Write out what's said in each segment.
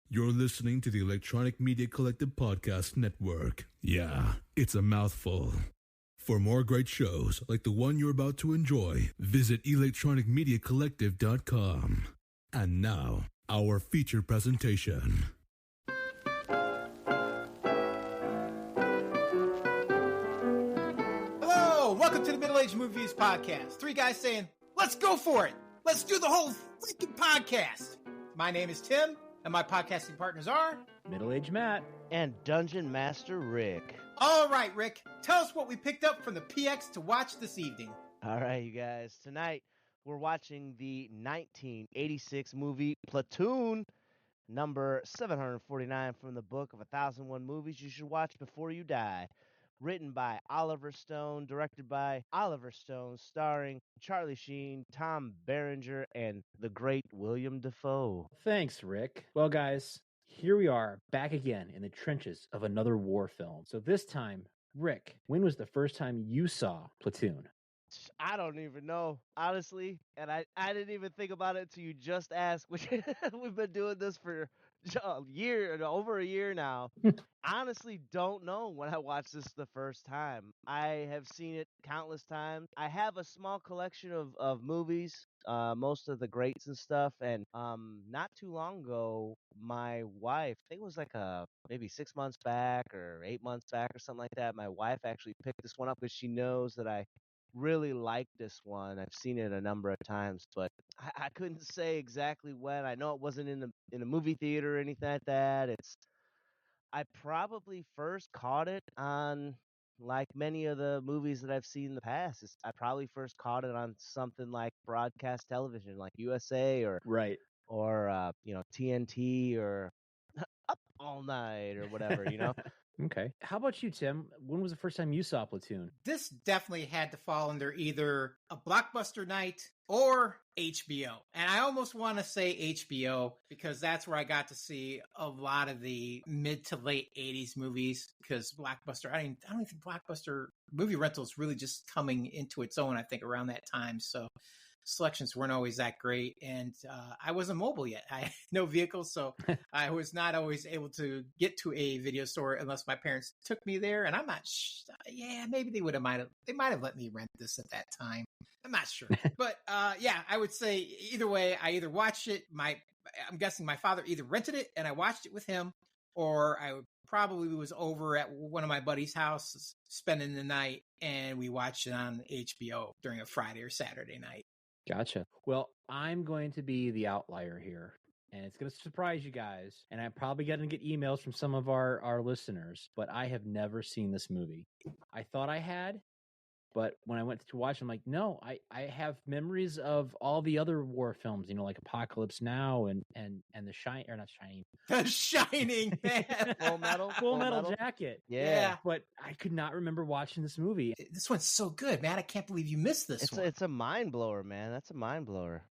You're listening to the Electronic Media Collective Podcast Network. Yeah, it's a mouthful. For more great shows like the one you're about to enjoy, visit electronicmediacollective.com. And now, our feature presentation. Hello, welcome to the Middle Age Movies Podcast. Three guys saying, let's go for it. Let's do the whole freaking podcast. My name is Tim, and my podcasting partners are Middle Age Matt and Dungeon Master Rick. All right, Rick, tell us what we picked up from the PX to watch this evening. All right, you guys. Tonight, we're watching the 1986 movie Platoon, number 749 from the book of 1001 Movies You Should Watch Before You Die. Written by Oliver Stone, directed by Oliver Stone, starring Charlie Sheen, Tom Berenger, and the great William Dafoe. Thanks, Rick. Well, guys, here we are, back again in the trenches of another war film. So this time, Rick, when was the first time you saw Platoon? I don't even know, honestly, and I didn't even think about it until you just asked, which we've been doing this for over a year now. Honestly, don't know when I watched this the first time. I have seen it countless times. I have a small collection of movies, most of the greats and stuff, and not too long ago, my wife, I think it was like maybe 6 months back or 8 months back or something like that, my wife actually picked this one up because she knows that I really like this one. I've seen it a number of times, but I couldn't say exactly when. I know it wasn't in a movie theater or anything like that. I probably first caught it on, like many of the movies that I've seen in the past, I probably first caught it on something like broadcast television, like USA or TNT or Up All Night or whatever, Okay. How about you, Tim? When was the first time you saw Platoon? This definitely had to fall under either a Blockbuster night or HBO. And I almost want to say HBO because that's where I got to see a lot of the mid to late 80s movies, because Blockbuster, I don't think Blockbuster movie rental is really just coming into its own, I think, around that time. So selections weren't always that great, and I wasn't mobile yet. I had no vehicle, so I was not always able to get to a video store unless my parents took me there. And I'm not maybe they might have let me rent this at that time. I'm not sure. But I would say either way, I either watched it, I'm guessing my father either rented it and I watched it with him, or I probably was over at one of my buddies' houses spending the night and we watched it on HBO during a Friday or Saturday night. Gotcha. Well, I'm going to be the outlier here, and it's going to surprise you guys, and I'm probably going to get emails from some of our listeners, but I have never seen this movie. I thought I had, but when I went to watch, I'm like, no, I have memories of all the other war films, like Apocalypse Now and The Shining, or not Shining. The Shining, man. Full Metal Jacket. Yeah. But I could not remember watching this movie. This one's so good, man. I can't believe you missed this one. It's a mind blower, man. That's a mind blower.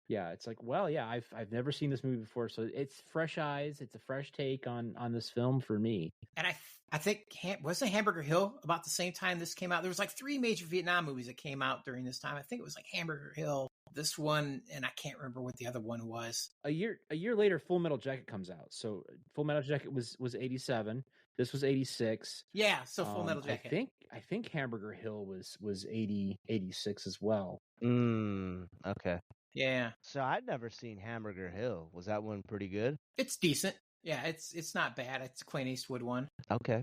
Yeah, it's like, well, yeah, I've never seen this movie before, so it's fresh eyes. It's a fresh take on this film for me. And I think wasn't Hamburger Hill about the same time this came out? There was like 3 major Vietnam movies that came out during this time. I think it was like Hamburger Hill, this one, and I can't remember what the other one was. A year later, Full Metal Jacket comes out. So Full Metal Jacket was 87. This was 86. Yeah, so Full Metal Jacket. I think Hamburger Hill was 86 as well. Okay. Yeah. So I'd never seen Hamburger Hill. Was that one pretty good? It's decent. Yeah, it's not bad. It's a Clint Eastwood one. Okay.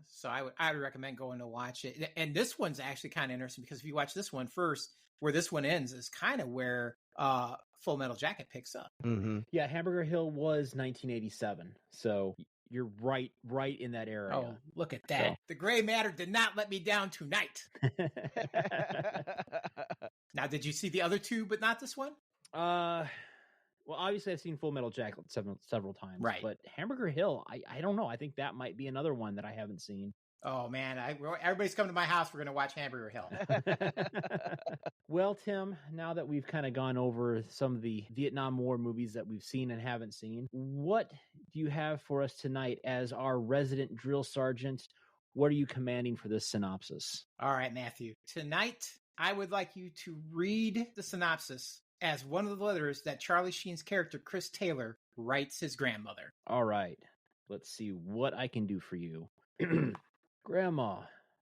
So I would recommend going to watch it. And this one's actually kind of interesting because if you watch this one first, where this one ends is kind of where Full Metal Jacket picks up. Mm-hmm. Yeah, Hamburger Hill was 1987. So you're right in that area. Oh, look at that. So. The gray matter did not let me down tonight. Now, did you see the other two, but not this one? Well, obviously I've seen Full Metal Jacket several times. Right. But Hamburger Hill, I don't know. I think that might be another one that I haven't seen. Oh, man. Everybody's coming to my house. We're going to watch Hamburger Hill. Well, Tim, now that we've kind of gone over some of the Vietnam War movies that we've seen and haven't seen, what do you have for us tonight as our resident drill sergeant? What are you commanding for this synopsis? All right, Matthew. Tonight, I would like you to read the synopsis as one of the letters that Charlie Sheen's character, Chris Taylor, writes his grandmother. All right. Let's see what I can do for you. Grandma,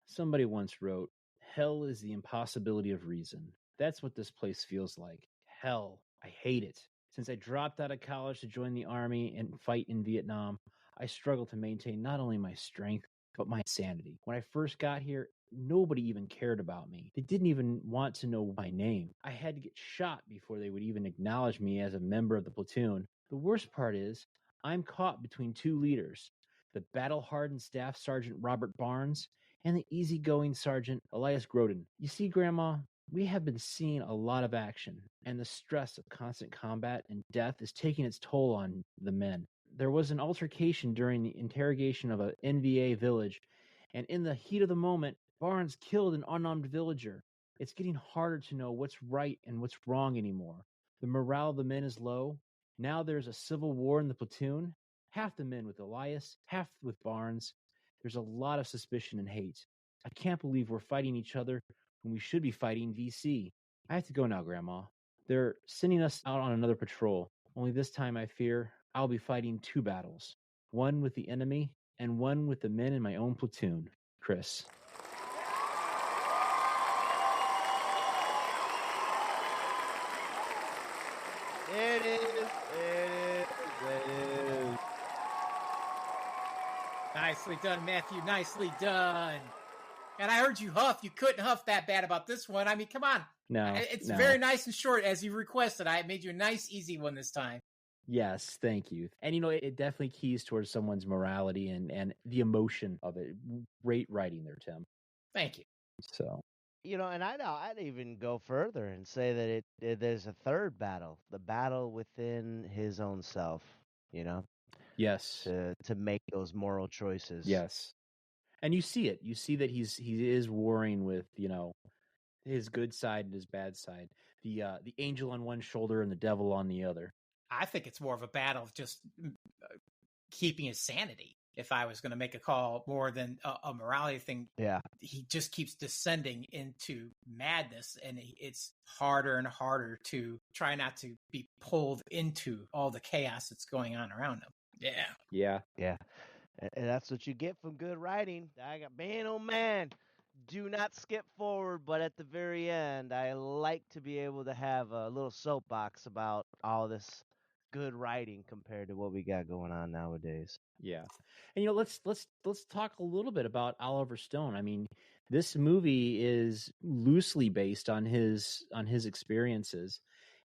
somebody once wrote, hell is the impossibility of reason. That's what this place feels like. Hell. I hate it. Since I dropped out of college to join the army and fight in Vietnam, I struggle to maintain not only my strength, but my sanity. When I first got here, nobody even cared about me. They didn't even want to know my name. I had to get shot before they would even acknowledge me as a member of the platoon. The worst part is, I'm caught between two leaders, the battle-hardened Staff Sergeant Robert Barnes and the easygoing Sergeant Elias Groden. You see, Grandma, we have been seeing a lot of action, and the stress of constant combat and death is taking its toll on the men. There was an altercation during the interrogation of a NVA village, and in the heat of the moment, Barnes killed an unarmed villager. It's getting harder to know what's right and what's wrong anymore. The morale of the men is low. Now there's a civil war in the platoon. Half the men with Elias, half with Barnes. There's a lot of suspicion and hate. I can't believe we're fighting each other when we should be fighting VC. I have to go now, Grandma. They're sending us out on another patrol. Only this time, I fear, I'll be fighting two battles. One with the enemy and one with the men in my own platoon. Chris. It is. Nicely done, Matthew. Nicely done. And I heard you huff. You couldn't huff that bad about this one. I mean, come on. No. It's very nice and short, as you requested. I made you a nice, easy one this time. Yes, thank you. And, it definitely keys towards someone's morality and the emotion of it. Great writing there, Tim. Thank you. So, And I'd even go further and say that there's a third battle, the battle within his own self, yes. to make those moral choices. Yes. And you see it. You see that he is warring with, his good side and his bad side. The angel on one shoulder and the devil on the other. I think it's more of a battle of just keeping his sanity. If I was going to make a call more than a morality thing, yeah, he just keeps descending into madness, and it's harder and harder to try not to be pulled into all the chaos that's going on around him. Yeah. And that's what you get from good writing. Man, oh man, do not skip forward, but at the very end, I like to be able to have a little soapbox about all this good writing compared to what we got going on nowadays. Yeah. And let's talk a little bit about Oliver Stone. I mean, this movie is loosely based on his experiences,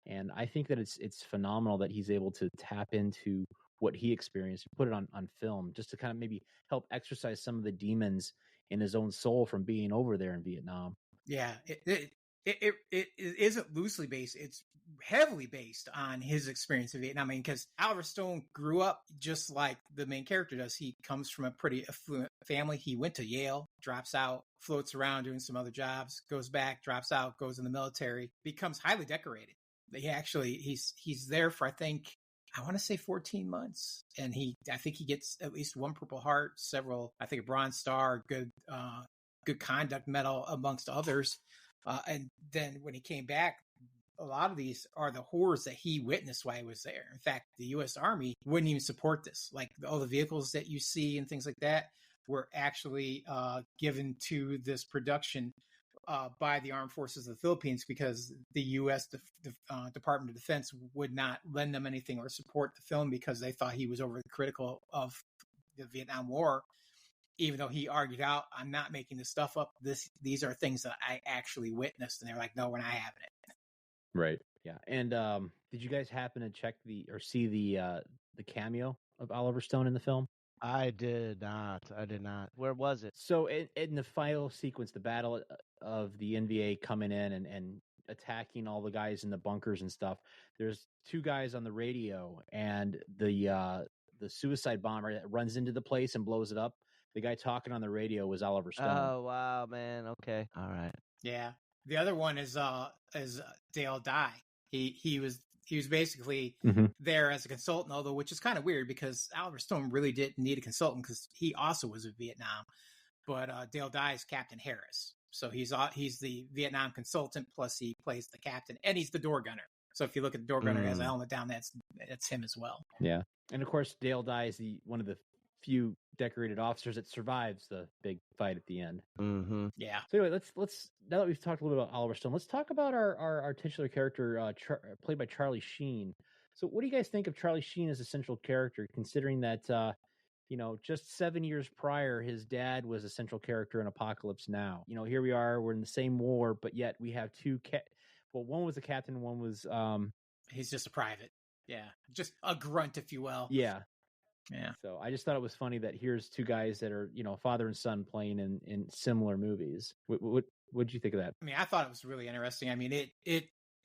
and I think that it's phenomenal that he's able to tap into what he experienced and put it on film, just to kind of maybe help exorcise some of the demons in his own soul from being over there in Vietnam. Yeah, it isn't loosely based. It's heavily based on his experience in Vietnam. I mean, because Oliver Stone grew up just like the main character does. He comes from a pretty affluent family. He went to Yale, drops out, floats around doing some other jobs, goes back, drops out, goes in the military, becomes highly decorated. He's there for, I want to say 14 months. And I think he gets at least one Purple Heart, several, I think a Bronze Star, good conduct medal amongst others. And then when he came back, a lot of these are the horrors that he witnessed while he was there. In fact, the U.S. Army wouldn't even support this. Like all the vehicles that you see and things like that were actually given to this production by the Armed Forces of the Philippines, because the U.S. Department of Defense would not lend them anything or support the film because they thought he was overly critical of the Vietnam War. Even though he argued out, I'm not making this stuff up. These are things that I actually witnessed. And they're like, no, we're not having it. Right. Yeah. And did you guys happen to see the cameo of Oliver Stone in the film? I did not. Where was it? So in the final sequence, the battle of the NVA coming in and attacking all the guys in the bunkers and stuff, there's two guys on the radio, and the suicide bomber that runs into the place and blows it up. The guy talking on the radio was Oliver Stone. Oh, wow, man. Okay. All right. Yeah. The other one is Dale Dye. He was basically there as a consultant, although, which is kind of weird because Oliver Stone really didn't need a consultant because he also was in Vietnam. But Dale Dye is Captain Harris. So he's the Vietnam consultant, plus he plays the captain, and he's the door gunner. So if you look at the door gunner who has a helmet down, that's him as well. Yeah. And of course, Dale Dye is one of the few decorated officers that survives the big fight at the end. Mm-hmm. Yeah. So anyway, let's now that we've talked a little bit about Oliver Stone, let's talk about our titular character played by Charlie Sheen. So what do you guys think of Charlie Sheen as a central character, considering that just 7 years prior, his dad was a central character in Apocalypse Now. Here we are, we're in the same war, but yet we have two one was a captain, one was he's just a private. Yeah. Just a grunt, if you will. Yeah. Yeah. So I just thought it was funny that here's two guys that are, father and son playing in similar movies. What'd you think of that? I mean, I thought it was really interesting. I mean,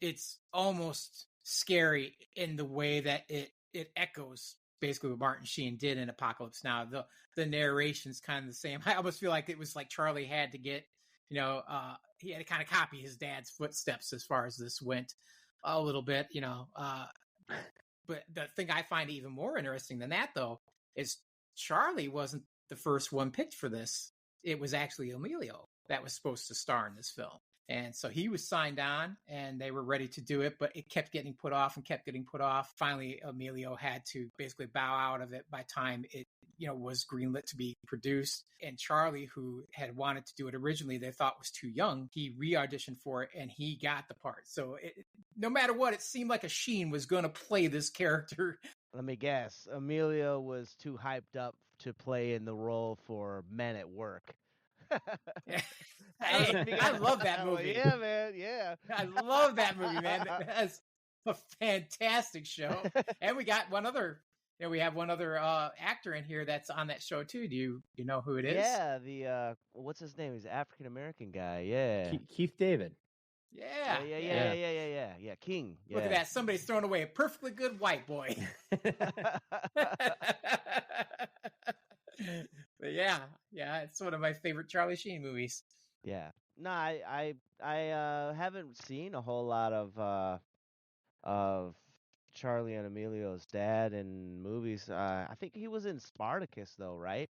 it's almost scary in the way that it echoes basically what Martin Sheen did in Apocalypse Now. The narration's kind of the same. I almost feel like it was like Charlie had to get, he had to kind of copy his dad's footsteps as far as this went a little bit, But the thing I find even more interesting than that, though, is Charlie wasn't the first one picked for this. It was actually Emilio that was supposed to star in this film. And so he was signed on and they were ready to do it, but it kept getting put off and kept getting put off. Finally, Emilio had to basically bow out of it by time it, was greenlit to be produced. And Charlie, who had wanted to do it originally, they thought was too young. He re-auditioned for it and he got the part. So no matter what, it seemed like a Sheen was going to play this character. Let me guess. Emilio was too hyped up to play in the role for Men at Work. Hey, I love that movie. Yeah, man. Yeah. I love that movie, man. That's a fantastic show. And we got one other, we have one other actor in here that's on that show too. Do you know who it is? Yeah, the what's his name? He's an African American guy. Yeah. Keith David. Yeah. Yeah. King. Yeah. Look at that. Somebody's thrown away a perfectly good white boy. But yeah, it's one of my favorite Charlie Sheen movies. Yeah. No, I haven't seen a whole lot of Charlie and Emilio's dad in movies. I think he was in Spartacus though, right?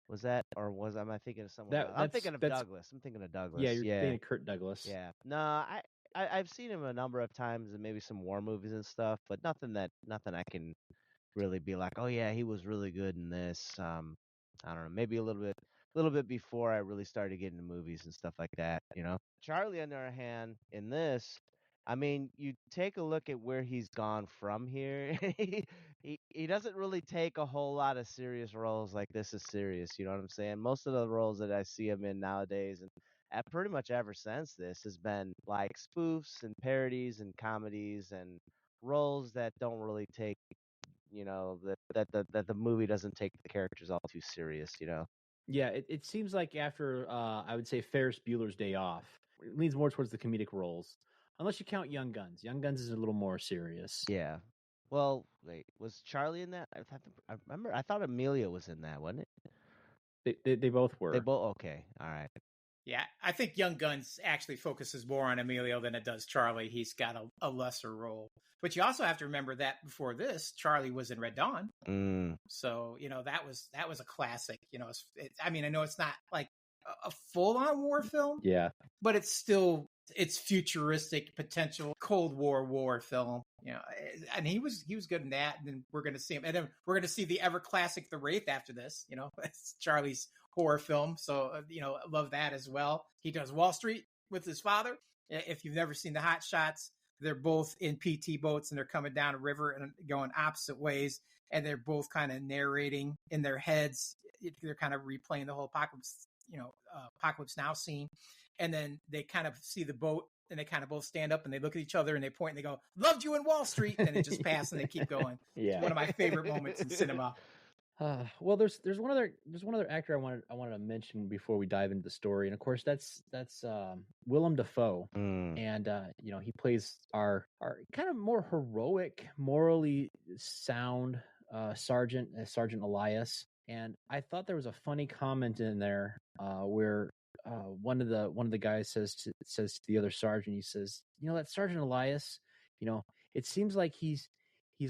Was that, or am I thinking of someone else? I'm thinking of Douglas. Yeah, you're thinking of Kirk Douglas. Yeah. No, I've seen him a number of times in maybe some war movies and stuff, but nothing I can really be like, oh yeah, he was really good in this. I don't know, maybe a little bit before I really started getting into movies and stuff like that, Charlie, on the other hand, in this, I mean, you take a look at where he's gone from here. he doesn't really take a whole lot of serious roles like this is serious, you know what I'm saying? Most of the roles that I see him in nowadays, and pretty much ever since this, has been like spoofs and parodies and comedies and roles that don't really take, that the movie doesn't take the characters all too serious, Yeah, it seems like after I would say Ferris Bueller's Day Off, it leans more towards the comedic roles, unless you count Young Guns. Young Guns is a little more serious. Yeah. Well, wait, was Charlie in that? I thought Emilio was in that, wasn't it? They both were. They both, okay, all right. Yeah, I think Young Guns actually focuses more on Emilio than it does Charlie. He's got a lesser role. But you also have to remember that before this, Charlie was in Red Dawn. So, that was a classic. I know it's not like a full-on war film. Yeah. But it's futuristic, potential Cold War film. And he was good in that. And then we're going to see him. And then we're going to see the ever classic The Wraith after this. It's Charlie's horror film. So, I love that as well. He does Wall Street with his father. If you've never seen the Hot Shots, they're both in PT boats and they're coming down a river and going opposite ways. And they're both kind of narrating in their heads. They're kind of replaying the whole Apocalypse Now scene. And then they kind of see the boat and they kind of both stand up and they look at each other and they point and they go, "Loved you in Wall Street." And they just pass and they keep going. Yeah. It's one of my favorite moments in cinema. Well, there's one other actor I wanted to mention before we dive into the story, and of course that's Willem Dafoe, and he plays our kind of more heroic, morally sound Sergeant Elias, and I thought there was a funny comment in there where one of the guys says to the other sergeant, he says, that Sergeant Elias, it seems like he's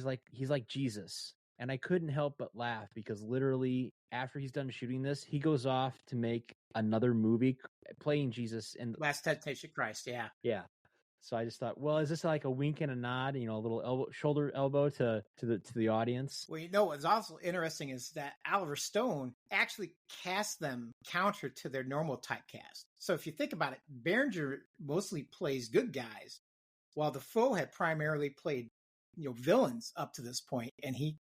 like Jesus. And I couldn't help but laugh because literally after he's done shooting this, he goes off to make another movie playing Jesus in Last Temptation of Christ. Yeah. Yeah. So I just thought, well, is this like a wink and a nod, a little shoulder elbow to the audience? Well, what's also interesting is that Oliver Stone actually cast them counter to their normal typecast. So if you think about it, Berenger mostly plays good guys, while Defoe had primarily played, villains up to this point, and he,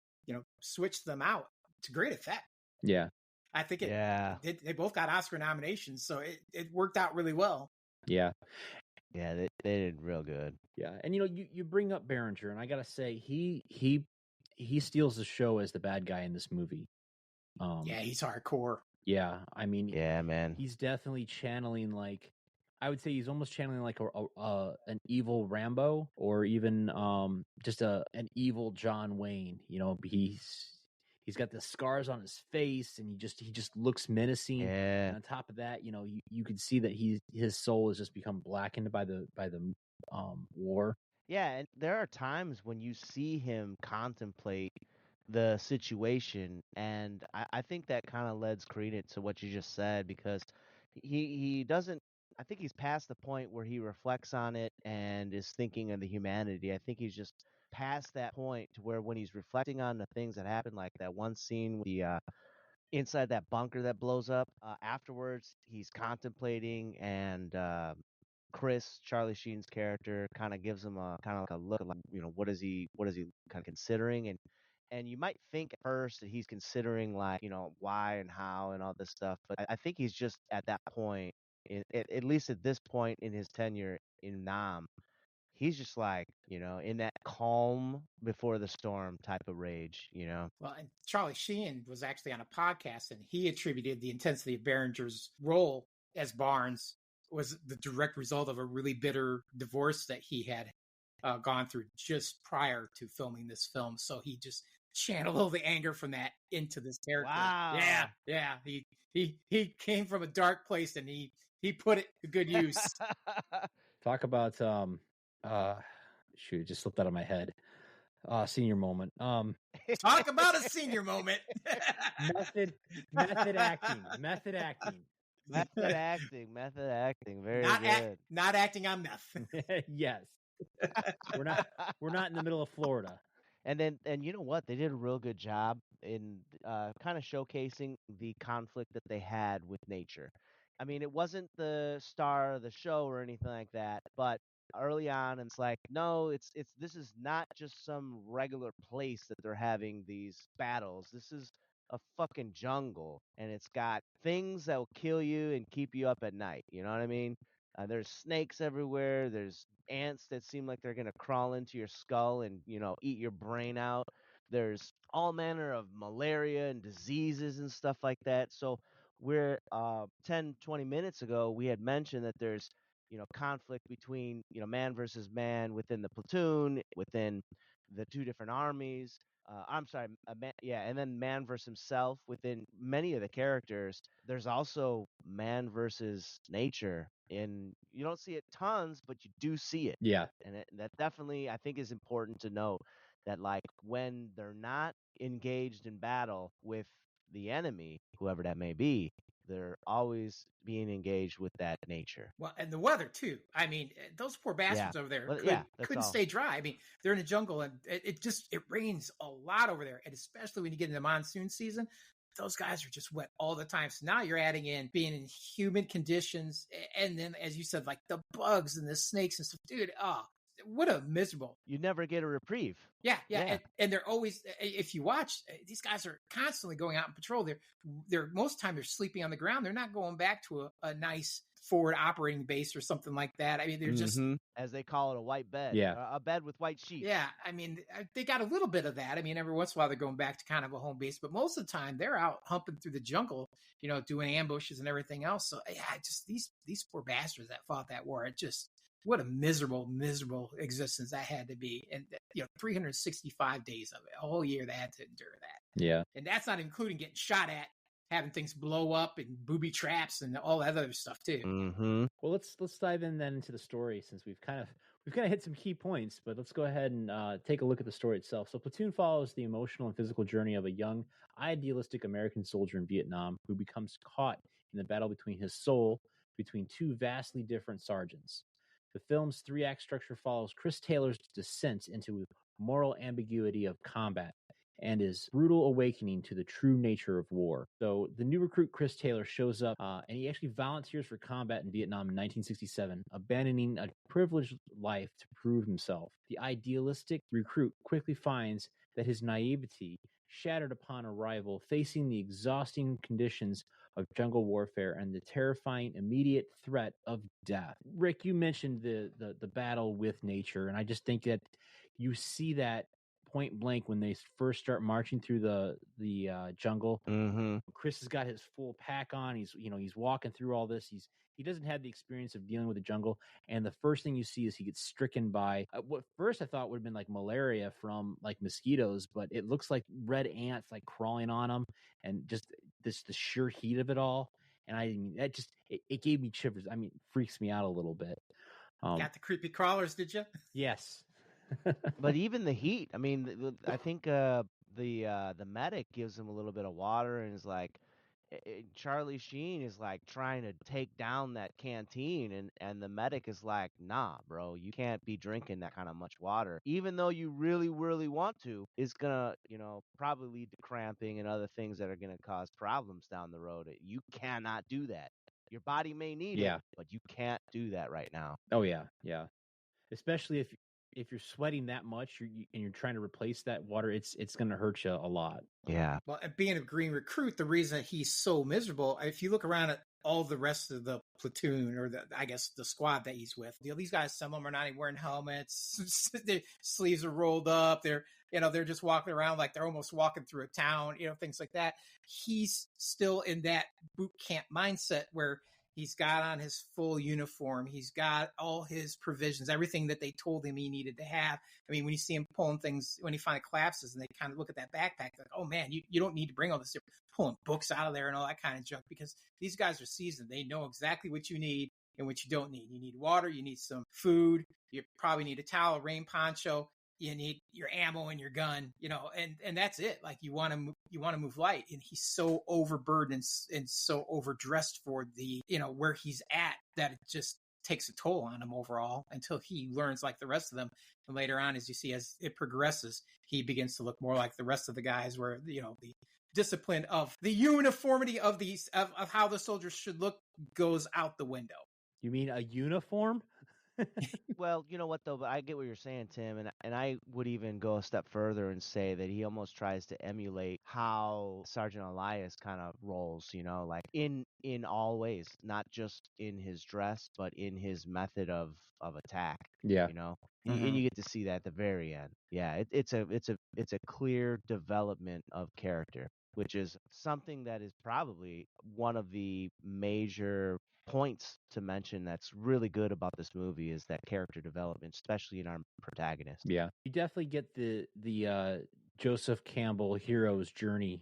switched them out to great effect. Yeah. I think they both got Oscar nominations, so it worked out really well. Yeah. Yeah, they did real good. Yeah, and you bring up Berenger, and I gotta say he steals the show as the bad guy in this movie. Yeah, he's hardcore. Yeah, I mean, yeah, man, he's definitely channeling I would say he's almost channeling like an evil Rambo, or even just an evil John Wayne. He's got the scars on his face, and he just looks menacing. Yeah. And on top of that, you could see that his soul has just become blackened by the war. Yeah, and there are times when you see him contemplate the situation, and I think that kind of lends credence to what you just said, because he doesn't. I think he's past the point where he reflects on it and is thinking of the humanity. I think he's just past that point to where when he's reflecting on the things that happened, like that one scene with the inside that bunker that blows up. Afterwards, he's contemplating, and Chris, Charlie Sheen's character, kind of gives him a kind of like a look, like, what is he kind of considering, and you might think at first that he's considering, like, why and how and all this stuff, but I think he's just at that point, at least at this point in his tenure in Nam, he's just like, in that calm before the storm type of rage. Well, and Charlie Sheen was actually on a podcast, and he attributed the intensity of Berenger's role as Barnes was the direct result of a really bitter divorce that he had gone through just prior to filming this film. So he just channeled all the anger from that into this character. Wow. Yeah. He came from a dark place, and he put it to good use. Talk about shoot, it just slipped out of my head. Senior moment. Talk about a senior moment. Method acting. Method acting. Very good. Not acting on meth. Yes. We're not in the middle of Florida. And you know what? They did a real good job in kind of showcasing the conflict that they had with nature. I mean, it wasn't the star of the show or anything like that, but early on, it's like, no, this is not just some regular place that they're having these battles. This is a fucking jungle, and it's got things that will kill you and keep you up at night. You know what I mean? There's snakes everywhere. There's ants that seem like they're gonna crawl into your skull and eat your brain out. There's all manner of malaria and diseases and stuff like that. So we're 10, 20 minutes ago, we had mentioned that there's conflict between man versus man within the platoon, within the two different armies. I'm sorry, and then man versus himself within many of the characters. There's also man versus nature, and you don't see it tons, but you do see it. Yeah, and that definitely, I think, is important to note that, like, when they're not engaged in battle with the enemy, whoever that may be, they're always being engaged with that nature. Well, and the weather too. I mean, those poor bastards over there couldn't stay dry. I mean, they're in the jungle, and it rains a lot over there, and especially when you get into monsoon season, those guys are just wet all the time. So now you're adding in being in humid conditions, and then, as you said, like the bugs and the snakes and stuff, dude. Oh, what a miserable. You never get a reprieve. Yeah. And they're always, if you watch, these guys are constantly going out and patrol. They're most of the time they're sleeping on the ground. They're not going back to a nice forward operating base or something like that. I mean, they're just, as they call it, a white bed. Yeah, a bed with white sheets. Yeah, I mean, they got a little bit of that. I mean, every once in a while they're going back to kind of a home base, but most of the time they're out humping through the jungle, doing ambushes and everything else. So yeah, just these poor bastards that fought that war. It just, what a miserable existence that had to be. And 365 days of it, a whole year they had to endure that. Yeah. And that's not including getting shot at, having things blow up, and booby traps and all that other stuff too. Well, let's dive in then into the story, since we've kind of hit some key points, but let's go ahead and take a look at the story itself. So Platoon follows the emotional and physical journey of a young, idealistic American soldier in Vietnam who becomes caught in the battle between his soul between two vastly different sergeants. The film's 3-act structure follows Chris Taylor's descent into moral ambiguity of combat and his brutal awakening to the true nature of war. So the new recruit Chris Taylor shows up and he actually volunteers for combat in Vietnam in 1967, abandoning a privileged life to prove himself. The idealistic recruit quickly finds that his naivety, shattered upon arrival, facing the exhausting conditions of jungle warfare and the terrifying immediate threat of death. Rick, you mentioned the battle with nature, and I just think that you see that point blank when they first start marching through the jungle. Mm-hmm. Chris has got his full pack on. He's walking through all this. He doesn't have the experience of dealing with the jungle, and the first thing you see is he gets stricken by what first I thought would have been like malaria from like mosquitoes, but it looks like red ants like crawling on him, and just the sheer heat of it all. And I mean, that just it gave me shivers. I mean, it freaks me out a little bit. Got the creepy crawlers, did you? Yes. But even the heat, I mean, I think the medic gives him a little bit of water and is like, Charlie Sheen is like trying to take down that canteen, and the medic is like, nah, bro, you can't be drinking that kind of much water, even though you really, really want to. It's gonna, probably lead to cramping and other things that are gonna cause problems down the road. You cannot do that. Your body may need it, but you can't do that right now. Oh yeah, especially if you're sweating that much and you're trying to replace that water, it's going to hurt you a lot. Yeah. Well, being a green recruit, the reason he's so miserable, if you look around at all the rest of the platoon, or the squad that he's with, these guys, some of them are not even wearing helmets. Their sleeves are rolled up. They're just walking around like they're almost walking through a town, things like that. He's still in that boot camp mindset where he's got on his full uniform. He's got all his provisions, everything that they told him he needed to have. I mean, when you see him pulling things, when he finally collapses and they kind of look at that backpack, like, oh man, you don't need to bring all this. They're pulling books out of there and all that kind of junk, because these guys are seasoned. They know exactly what you need and what you don't need. You need water. You need some food. You probably need a towel, a rain poncho. You need your ammo and your gun, and that's it. Like you want to move light, and he's so overburdened and so overdressed for the, where he's at, that it just takes a toll on him overall until he learns like the rest of them. And later on, as you see, as it progresses, he begins to look more like the rest of the guys, where, the discipline of the uniformity of these, of how the soldiers should look, goes out the window. You mean a uniform? Well, you know what though, but I get what you're saying, Tim, and I would even go a step further and say that he almost tries to emulate how Sergeant Elias kind of rolls, like in all ways, not just in his dress, but in his method of attack. Yeah. And you get to see that at the very end. Yeah, it's a clear development of character, which is something that is probably one of the major points to mention that's really good about this movie, is that character development, especially in our protagonist. Yeah, you definitely get the Joseph Campbell hero's journey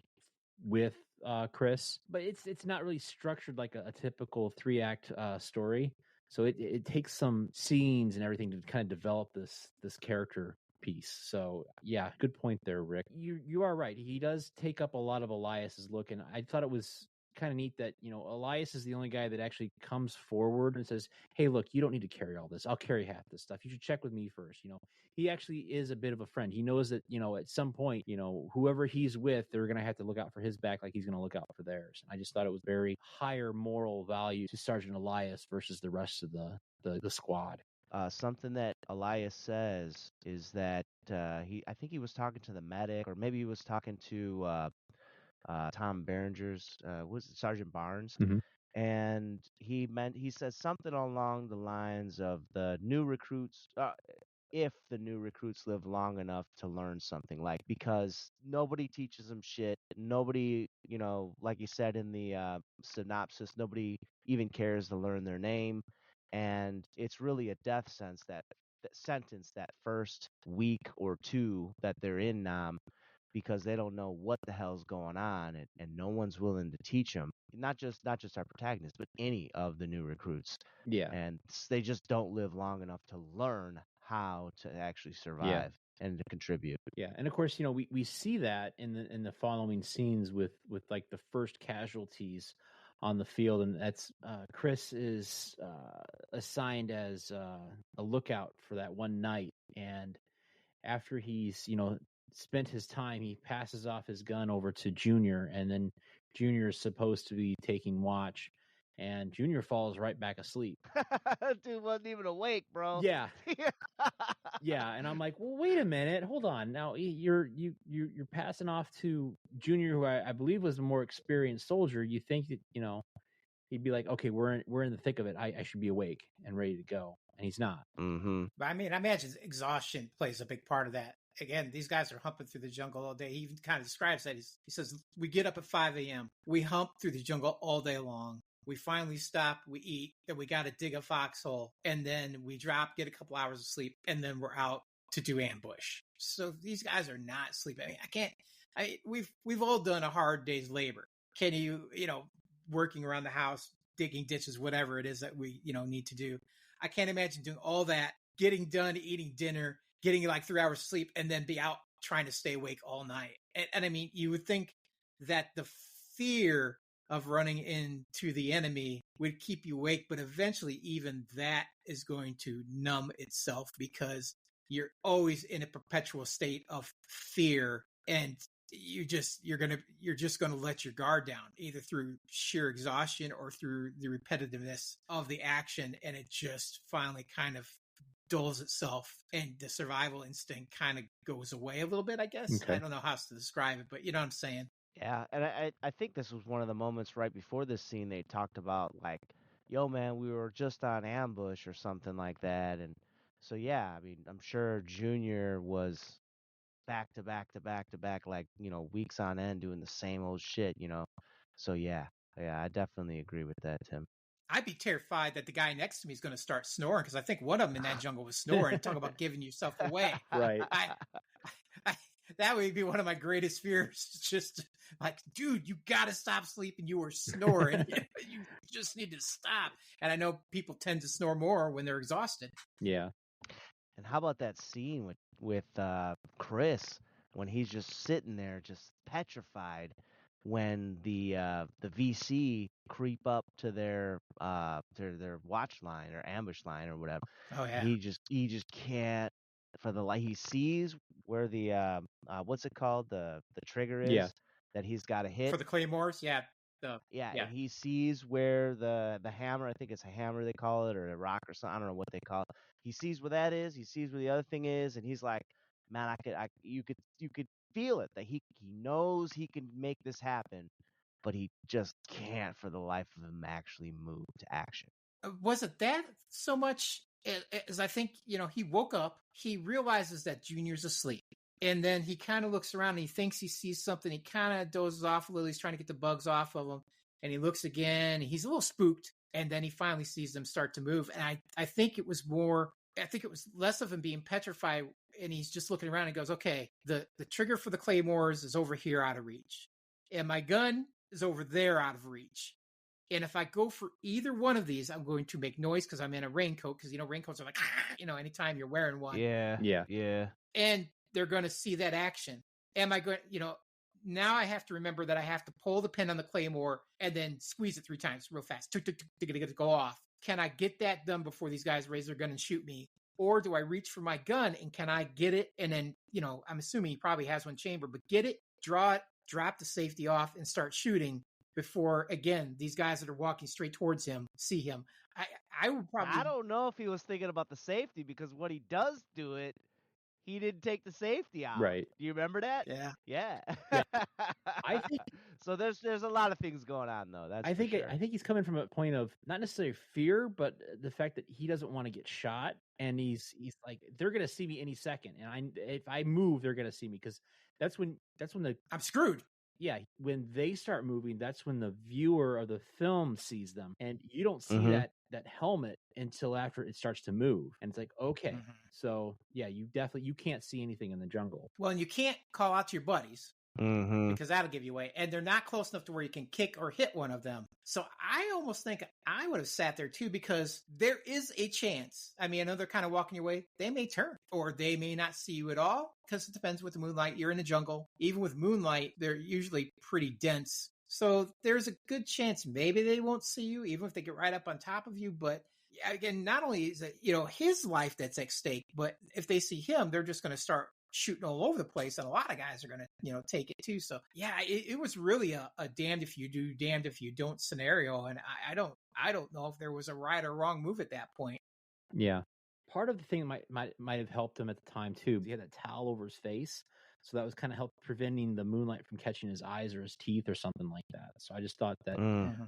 with Chris, but it's not really structured like a typical 3-act story. So it takes some scenes and everything to kind of develop this character piece. So yeah, good point there, Rick. You are right. He does take up a lot of Elias's look, and I thought it was kind of neat that Elias is the only guy that actually comes forward and says, hey, look, you don't need to carry all this. I'll carry half this stuff. You should check with me first. He actually is a bit of a friend. He knows that at some point, whoever he's with, they're going to have to look out for his back like he's going to look out for theirs. I just thought it was very higher moral value to Sergeant Elias versus the rest of the squad. Something that Elias says is that I think he was talking to the medic, or maybe he was talking to Tom Berenger's, was it Sergeant Barnes? Mm-hmm. And he says something along the lines of the new recruits, if the new recruits live long enough to learn something, like, because nobody teaches them shit. Nobody, like you said in the synopsis, nobody even cares to learn their name. And it's really a death sentence that first week or two that they're in Nam, because they don't know what the hell's going on, and no one's willing to teach them. Not just our protagonist, but any of the new recruits. Yeah. And they just don't live long enough to learn how to actually survive and to contribute. Yeah, and of course, we see that in the following scenes with like the first casualties on the field, and that's Chris is assigned as a lookout for that one night. And after he's spent his time, he passes off his gun over to Junior, and then Junior is supposed to be taking watch, and Junior falls right back asleep. Dude wasn't even awake, bro. Yeah. Yeah, and I'm like, well, wait a minute, hold on. Now you're passing off to Junior, who I believe was a more experienced soldier. You think that he'd be like, okay, we're in the thick of it. I should be awake and ready to go, and he's not. Mm-hmm. But I mean, I imagine exhaustion plays a big part of that. Again, these guys are humping through the jungle all day. He even kind of describes that. He says, we get up at 5 a.m. We hump through the jungle all day long. We finally stop, we eat, then we got to dig a foxhole, and then we drop, get a couple hours of sleep, and then we're out to do ambush. So these guys are not sleeping. I mean, we've all done a hard day's labor. Can you working around the house, digging ditches, whatever it is that we, need to do. I can't imagine doing all that, getting done, eating dinner, getting like 3 hours of sleep, and then be out trying to stay awake all night. And I mean, you would think that the fear of running into the enemy would keep you awake, but eventually even that is going to numb itself because you're always in a perpetual state of fear, and you're just going to let your guard down, either through sheer exhaustion or through the repetitiveness of the action, and it just finally kind of dulls itself, and the survival instinct kind of goes away a little bit, I guess. Okay. I don't know how else to describe it, but you know what I'm saying? Yeah, and I think this was one of the moments right before this scene they talked about, like, yo, man, we were just on ambush or something like that. And so, yeah, I mean, I'm sure Junior was back to back to back to back, like, weeks on end doing the same old shit, So, yeah, I definitely agree with that, Tim. I'd be terrified that the guy next to me is going to start snoring, because I think one of them in that jungle was snoring. Talk about giving yourself away. Right. That would be one of my greatest fears. Just like, dude, you got to stop sleeping. You were snoring. You just need to stop. And I know people tend to snore more when they're exhausted. Yeah. And how about that scene with Chris when he's just sitting there, just petrified, when the VC creep up to their watch line or ambush line or whatever. Oh yeah. He just can't for the light. He sees where the what's it called, the trigger is, that he's got to hit for the claymores. Yeah. And he sees where the hammer, I think it's a hammer they call it, or a rock or something, I don't know what they call it. He sees where that is. He sees where the other thing is, and he's like, man, you could feel it, that he knows he can make this happen, but he just can't for the life of him actually move to action. Was it that so much as I think, he woke up, he realizes that Junior's asleep, and then he kind of looks around and he thinks he sees something. He kind of dozes off a little. He's trying to get the bugs off of him, and he looks again. He's a little spooked, and then he finally sees them start to move. And I think it was less of him being petrified, and he's just looking around and goes, okay, the trigger for the claymores is over here out of reach, and my gun is over there out of reach. And if I go for either one of these, I'm going to make noise because I'm in a raincoat, because, raincoats are like, anytime you're wearing one. Yeah. And they're going to see that action. Am I going, now I have to remember that I have to pull the pin on the claymore and then squeeze it 3 times real fast to go off. Can I get that done before these guys raise their gun and shoot me? Or do I reach for my gun and can I get it? And then, I'm assuming he probably has one chamber, but get it, draw it, drop the safety off and start shooting before, again, these guys that are walking straight towards him see him. I would probably... I don't know if he was thinking about the safety, because when he does do it, he didn't take the safety out. Right. Do you remember that? Yeah. I think so. There's a lot of things going on, though. That's I think he's coming from a point of not necessarily fear, but the fact that he doesn't want to get shot, and he's like, they're gonna see me any second, and if I move, they're gonna see me, because that's when I'm screwed. Yeah, when they start moving, that's when the viewer of the film sees them, and you don't see that helmet until after it starts to move, and it's like, okay, so yeah, you can't see anything in the jungle. Well, and you can't call out to your buddies because that'll give you away, and they're not close enough to where you can kick or hit one of them. So I almost think I would have sat there too, because there is a chance. I mean, I know they're kind of walking your way. They may turn, or they may not see you at all, because it depends with the moonlight. You're in the jungle. Even with moonlight, they're usually pretty dense. So there's a good chance maybe they won't see you, even if they get right up on top of you. But again, not only is it, his life that's at stake, but if they see him, they're just going to start shooting all over the place. And a lot of guys are going to, take it too. So yeah, it was really a damned if you do, damned if you don't scenario. And I don't know if there was a right or wrong move at that point. Yeah. Part of the thing might have helped him at the time too. He had that towel over his face, so that was kind of help preventing the moonlight from catching his eyes or his teeth or something like that. So I just thought that,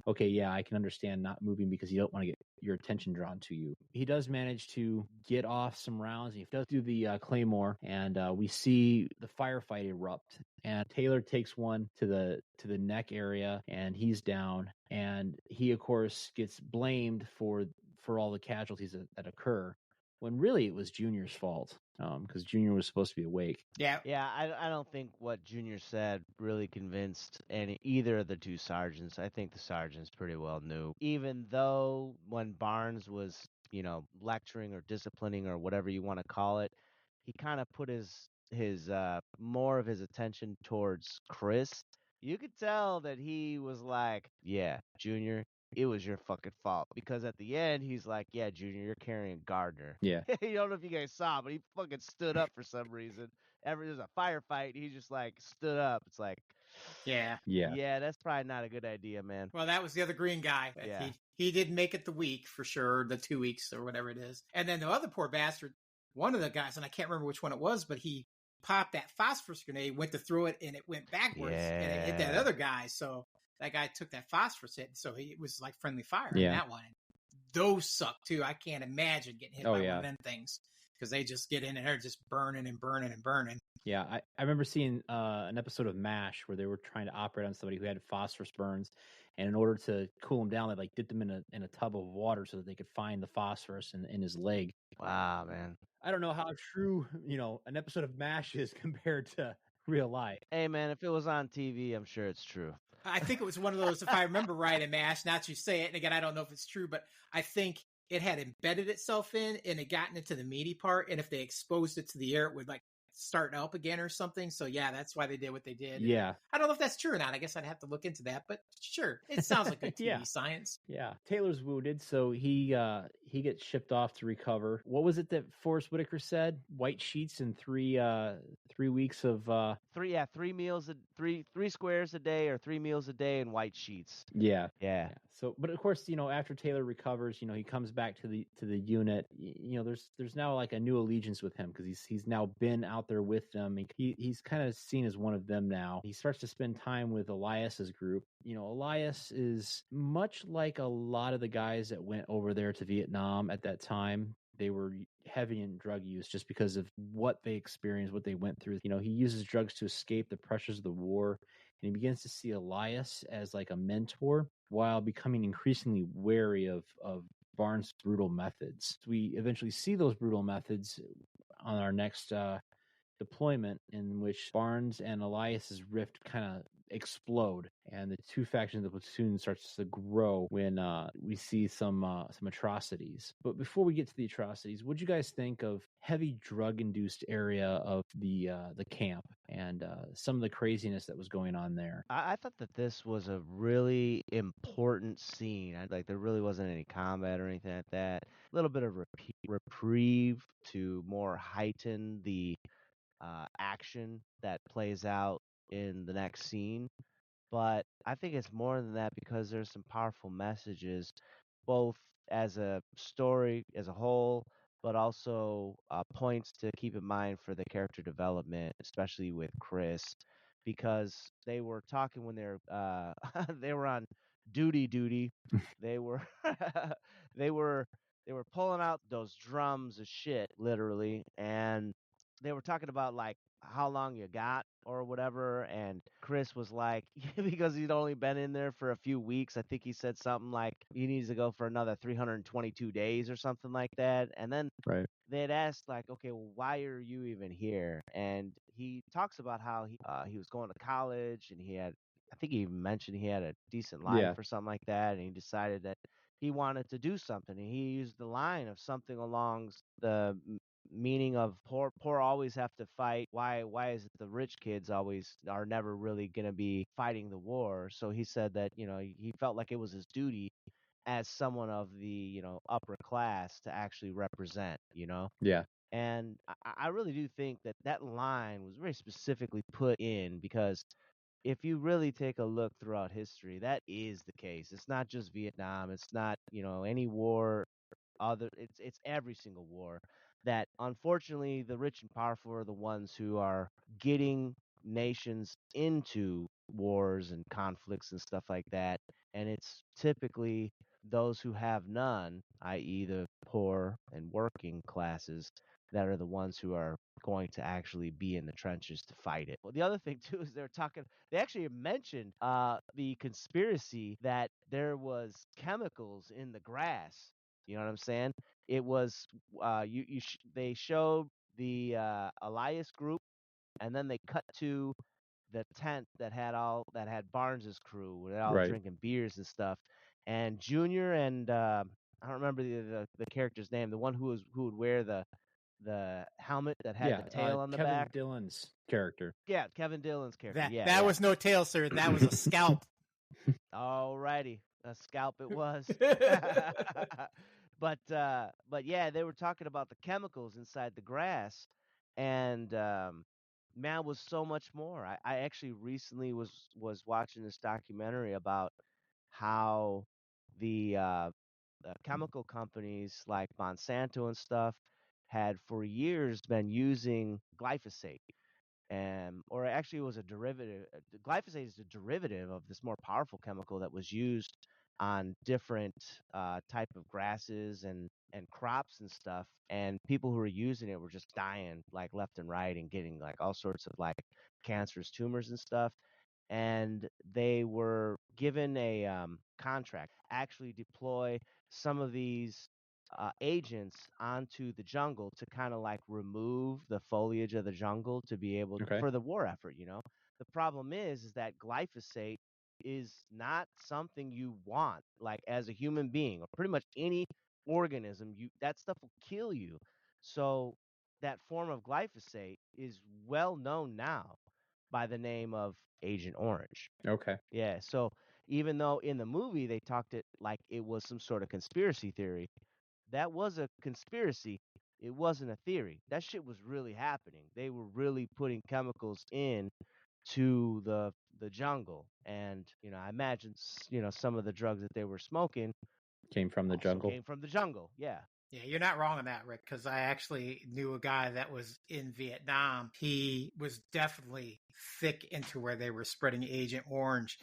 okay, yeah, I can understand not moving because you don't want to get your attention drawn to you. He does manage to get off some rounds. He does do the claymore, and we see the firefight erupt. And Taylor takes one to the neck area, and he's down. And he, of course, gets blamed for all the casualties that occur, when really it was Junior's fault, because Junior was supposed to be awake. Yeah, I don't think what Junior said really convinced either of the two sergeants. I think the sergeants pretty well knew. Even though when Barnes was, lecturing or disciplining or whatever you want to call it, he kind of put his more of his attention towards Chris. You could tell that he was like, yeah, Junior, it was your fucking fault. Because at the end, he's like, yeah, Junior, you're carrying Gardner. Yeah. You don't know if you guys saw, but he fucking stood up for some reason. There's a firefight, he just like stood up. It's like, yeah, that's probably not a good idea, man. Well, that was the other green guy. Yeah. He didn't make it the week for sure, the 2 weeks or whatever it is. And then the other poor bastard, one of the guys, and I can't remember which one it was, but he popped that phosphorus grenade, went to throw it, and it went backwards, and it hit that other guy. So that guy took that phosphorus hit, so it was like friendly fire in that one. Those suck too. I can't imagine getting hit by one of them things, because they just get in and they're just burning and burning and burning. Yeah, I remember seeing an episode of MASH where they were trying to operate on somebody who had phosphorus burns, and in order to cool him down, they like dipped him in a tub of water so that they could find the phosphorus in his leg. Wow, man. I don't know how true, an episode of MASH is compared to real life. Hey, man, if it was on TV, I'm sure it's true. I think it was one of those, if I remember right, in MASH, not you say it, and again, I don't know if it's true, but I think it had embedded itself in, and it gotten into the meaty part, and if they exposed it to the air, it would like start up again or something. So yeah, that's why they did what they did. Yeah. I don't know if that's true or not. I guess I'd have to look into that, but sure. It sounds like good TV science. Yeah. Taylor's wounded, so he gets shipped off to recover. What was it that Forrest Whitaker said? White sheets and 3 weeks of 3 meals, three squares a day, or 3 meals a day, and white sheets. Yeah. So, but of course, after Taylor recovers, he comes back to the unit. There's now like a new allegiance with him, because he's now been out there with them. He's kind of seen as one of them now. He starts to spend time with Elias's group. Elias is much like a lot of the guys that went over there to Vietnam at that time. They were heavy in drug use just because of what they experienced, what they went through. He uses drugs to escape the pressures of the war, and he begins to see Elias as like a mentor while becoming increasingly wary of Barnes' brutal methods. We eventually see those brutal methods on our next deployment, in which Barnes and Elias's rift kind of explode, and the two factions of the platoon starts to grow when we see some atrocities. But before we get to the atrocities, what do you guys think of heavy drug-induced area of the camp and some of the craziness that was going on there? I thought that this was a really important scene. There really wasn't any combat or anything like that. A little bit of reprieve to more heighten the action that plays out in the next scene. But I think it's more than that, because there's some powerful messages, both as a story as a whole, but also points to keep in mind for the character development, especially with Chris, because they were talking when they were on duty. They were they were pulling out those drums of shit, literally, and they were talking about like how long you got or whatever, and Chris was like, because he'd only been in there for a few weeks, I think he said something like he needs to go for another 322 days or something like that. And then they had asked like, okay, well, why are you even here? And he talks about how he was going to college, and I think he even mentioned he had a decent life or something like that, and he decided that he wanted to do something. And he used the line of something along the meaning of poor always have to fight. Why is it the rich kids always are never really going to be fighting the war? So he said that, he felt like it was his duty as someone of the, upper class to actually represent, Yeah. And I really do think that that line was very specifically put in because if you really take a look throughout history, that is the case. It's not just Vietnam. It's not, any war it's every single war that unfortunately the rich and powerful are the ones who are getting nations into wars and conflicts and stuff like that. And it's typically those who have none, i.e., the poor and working classes, that are the ones who are going to actually be in the trenches to fight it. Well, the other thing too is they actually mentioned the conspiracy that there was chemicals in the grass. You know what I'm saying? It was they showed the Elias group, and then they cut to the tent that had Barnes's crew. Where they're all Right. drinking beers and stuff. And Junior and I don't remember the character's name. The one who would wear the helmet that had the tail on the Kevin back. Dillon's character. Yeah, Kevin Dillon's character. That was no tail, sir. That was a scalp. Alrighty, a scalp it was. But yeah, they were talking about the chemicals inside the grass, and man, was so much more. I actually recently was watching this documentary about how the chemical companies like Monsanto and stuff had for years been using glyphosate, or actually it was a derivative. Glyphosate is a derivative of this more powerful chemical that was used on different type of grasses and crops and stuff. And people who were using it were just dying like left and right and getting like all sorts of like cancerous tumors and stuff. And they were given a contract actually deploy some of these agents onto the jungle to kind of like remove the foliage of the jungle to be able Okay. for the war effort. The problem is that glyphosate is not something you want, like as a human being or pretty much any organism. That stuff will kill you. So that form of glyphosate is well known now by the name of Agent Orange. Okay. Yeah, so even though in the movie they talked it like it was some sort of conspiracy theory, that was a conspiracy. It wasn't a theory. That shit was really happening. They were really putting chemicals in to the jungle, and I imagine some of the drugs that they were smoking Came from the also jungle. came from the jungle. Yeah. Yeah, you're not wrong on that, Rick, because I actually knew a guy that was in Vietnam. He was definitely thick into where they were spreading Agent Orange,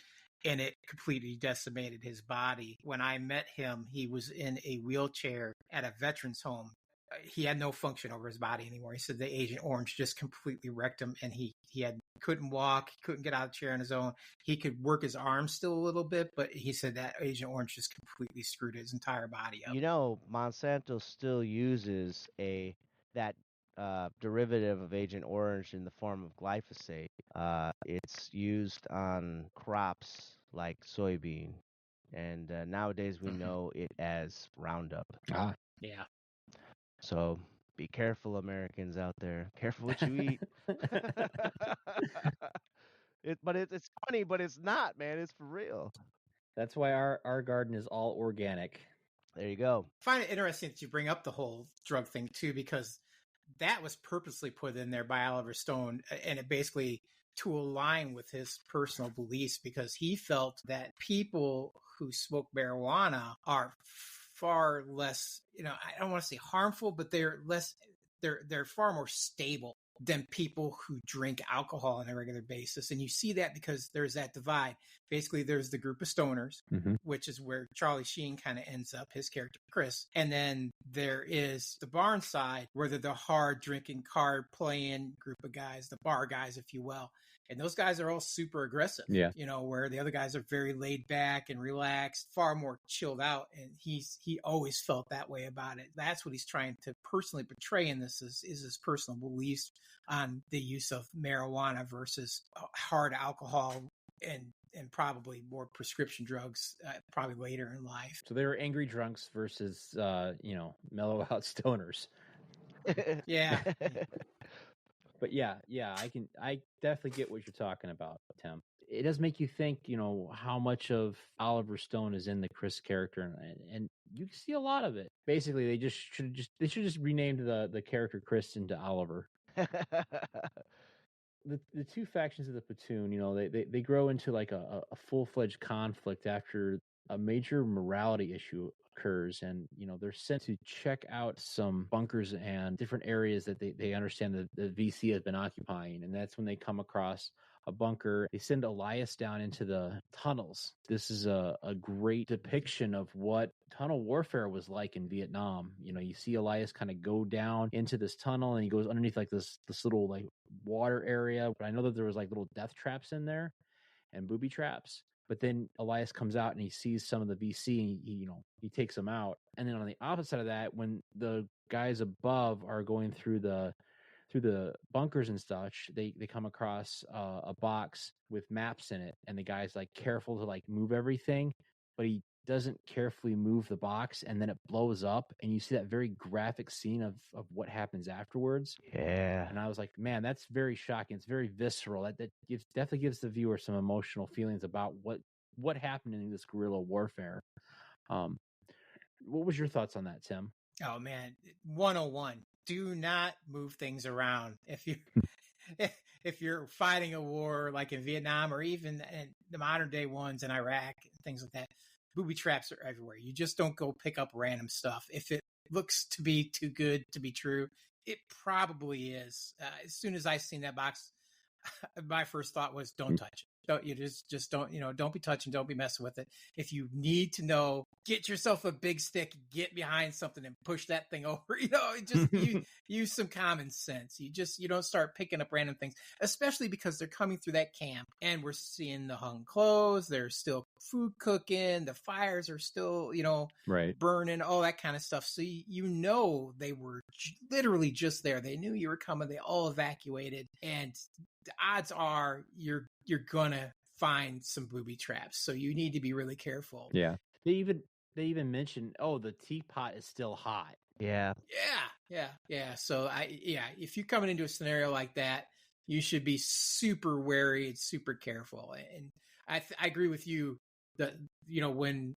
and it completely decimated his body. When I met him, he was in a wheelchair at a veterans home. He had no function over his body anymore. He said the Agent Orange just completely wrecked him, and he couldn't walk, he couldn't get out of the chair on his own. He could work his arms still a little bit, but he said that Agent Orange just completely screwed his entire body up. Monsanto still uses that derivative of Agent Orange in the form of glyphosate. It's used on crops like soybean, and nowadays we know it as Roundup. Ah. Yeah. So be careful, Americans out there. Careful what you eat. It's funny, but it's not, man. It's for real. That's why our garden is all organic. There you go. I find it interesting that you bring up the whole drug thing too, because that was purposely put in there by Oliver Stone, and it basically to align with his personal beliefs, because he felt that people who smoke marijuana are far less, I don't want to say harmful, but they're far more stable than people who drink alcohol on a regular basis. And you see that because there's that divide. Basically, there's the group of stoners, which is where Charlie Sheen kind of ends up, his character, Chris. And then there is the barn side, where they're the hard drinking, card playing group of guys, the bar guys, if you will. And those guys are all super aggressive, where the other guys are very laid back and relaxed, far more chilled out. And he always felt that way about it. That's what he's trying to personally portray in this is his personal beliefs on the use of marijuana versus hard alcohol and probably more prescription drugs, probably later in life. So they were angry drunks versus, mellow out stoners. Yeah. But yeah, I definitely get what you're talking about, Tim. It does make you think, how much of Oliver Stone is in the Chris character, and you can see a lot of it. Basically, they should just renamed the character Chris into Oliver. The two factions of the platoon, they grow into like a full-fledged conflict after a major morality issue occurs, and they're sent to check out some bunkers and different areas that they understand that the VC has been occupying, and that's when they come across a bunker. They send Elias down into the tunnels. This is a great depiction of what tunnel warfare was like in Vietnam. You see Elias kind of go down into this tunnel, and he goes underneath like this little like water area. But I know that there was like little death traps in there and booby traps. But then Elias comes out and he sees some of the VC, and he takes them out. And then on the opposite side of that, when the guys above are going through the bunkers and such, they come across a box with maps in it, and the guy's like careful to like move everything, but he doesn't carefully move the box, and then it blows up, and you see that very graphic scene of what happens afterwards. Yeah. And I was like, man, that's very shocking. It's very visceral. That definitely gives the viewer some emotional feelings about what happened in this guerrilla warfare. What was your thoughts on that, Tim? Oh man, 101. Do not move things around. If you're fighting a war like in Vietnam or even in the modern day ones in Iraq, things like that, booby traps are everywhere. You just don't go pick up random stuff. If it looks to be too good to be true, it probably is. As soon as I seen that box, my first thought was, don't touch it. Don't you just don't, don't be touching, don't be messing with it. If you need to know, get yourself a big stick, get behind something and push that thing over. Just use some common sense. You don't start picking up random things, especially because they're coming through that camp and we're seeing the hung clothes. There's still food cooking. The fires are still, right, burning, all that kind of stuff. So they were literally just there. They knew you were coming. They all evacuated, and the odds are you're gonna find some booby traps. So you need to be really careful. Yeah. They even mentioned, the teapot is still hot. Yeah. Yeah. So if you're coming into a scenario like that, you should be super wary and super careful. And I agree with you that when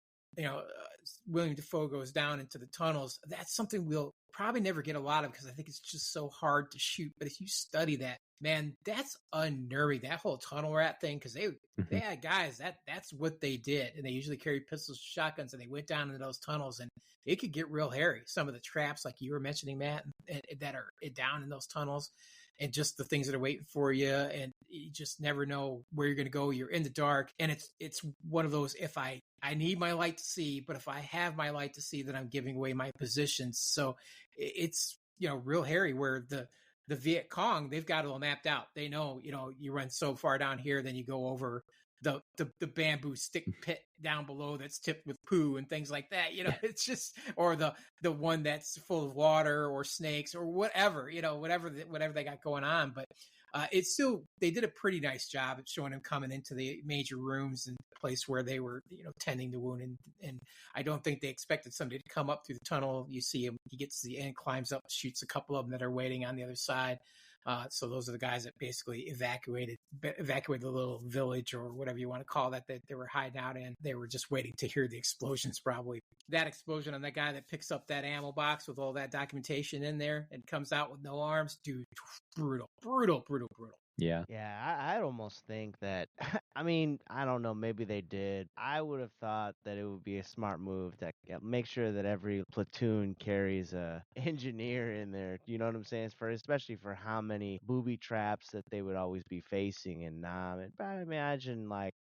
William Dafoe goes down into the tunnels, that's something we'll probably never get a lot of because I think it's just so hard to shoot. But if you study that, man, that's unnerving. That whole tunnel rat thing, because they had guys that's what they did, and they usually carried pistols, shotguns, and they went down into those tunnels, and it could get real hairy. Some of the traps, like you were mentioning, Matt, that are down in those tunnels, and just the things that are waiting for you, and you just never know where you're going to go. You're in the dark, and it's one of those, if I need my light to see, but if I have my light to see, then I'm giving away my positions. So it's real hairy, where the Viet Cong, they've got it all mapped out. They know, you run so far down here, then you go over the bamboo stick pit down below that's tipped with poo and things like that. It's just, or the one that's full of water or snakes or whatever, whatever they got going on. But it's still, they did a pretty nice job at showing him coming into the major rooms and the place where they were, tending the wound. And I don't think they expected somebody to come up through the tunnel. You see him, he gets to the end, climbs up, shoots a couple of them that are waiting on the other side. So those are the guys that basically evacuated the little village or whatever you want to call that they were hiding out in. They were just waiting to hear the explosions, probably. That explosion on that guy that picks up that ammo box with all that documentation in there and comes out with no arms. Dude, brutal. Yeah. Yeah, I'd almost think that, I mean, I don't know, maybe they did. I would have thought that it would be a smart move to make sure that every platoon carries a engineer in there. You know what I'm saying? Especially for how many booby traps that they would always be facing. And I imagine, like,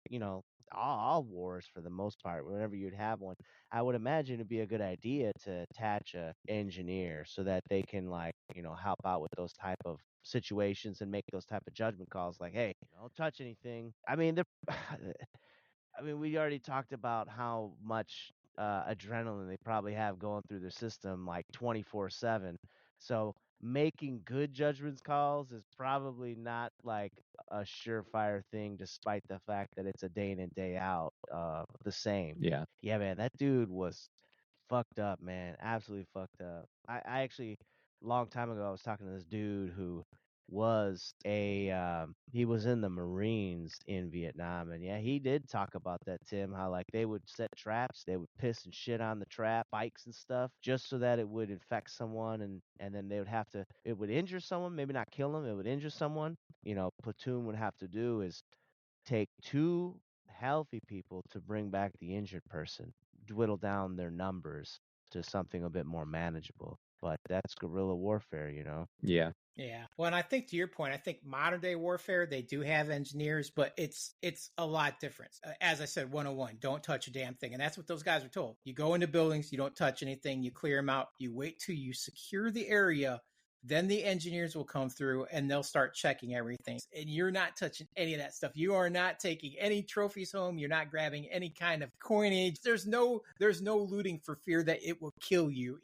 all wars for the most part, whenever you'd have one, I would imagine it'd be a good idea to attach a engineer so that they can, like, help out with those type of situations and make those type of judgment calls, like, hey, don't touch anything. I mean, we already talked about how much adrenaline they probably have going through their system, like 24/7. So making good judgments calls is probably not like a surefire thing, despite the fact that it's a day in and day out the same. Yeah. Yeah, man, that dude was fucked up, man. Absolutely fucked up. I actually long time ago, I was talking to this dude who was he was in the Marines in Vietnam, and yeah, he did talk about that, Tim, how like they would set traps, they would piss and shit on the trap, bikes and stuff, just so that it would infect someone, and then they would have to, it would injure someone, maybe not kill them, it would injure someone. Platoon would have to do is take two healthy people to bring back the injured person, dwindle down their numbers to something a bit more manageable. But that's guerrilla warfare. Yeah. Yeah. Well, and I think to your point, I think modern day warfare, they do have engineers, but it's a lot different. As I said, 101, don't touch a damn thing. And that's what those guys were told. You go into buildings, you don't touch anything, you clear them out, you wait till you secure the area, then the engineers will come through and they'll start checking everything. And you're not touching any of that stuff. You are not taking any trophies home. You're not grabbing any kind of coinage. There's no looting for fear that it will kill you,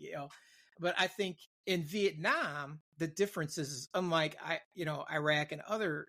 But I think in Vietnam, the difference is unlike Iraq and other,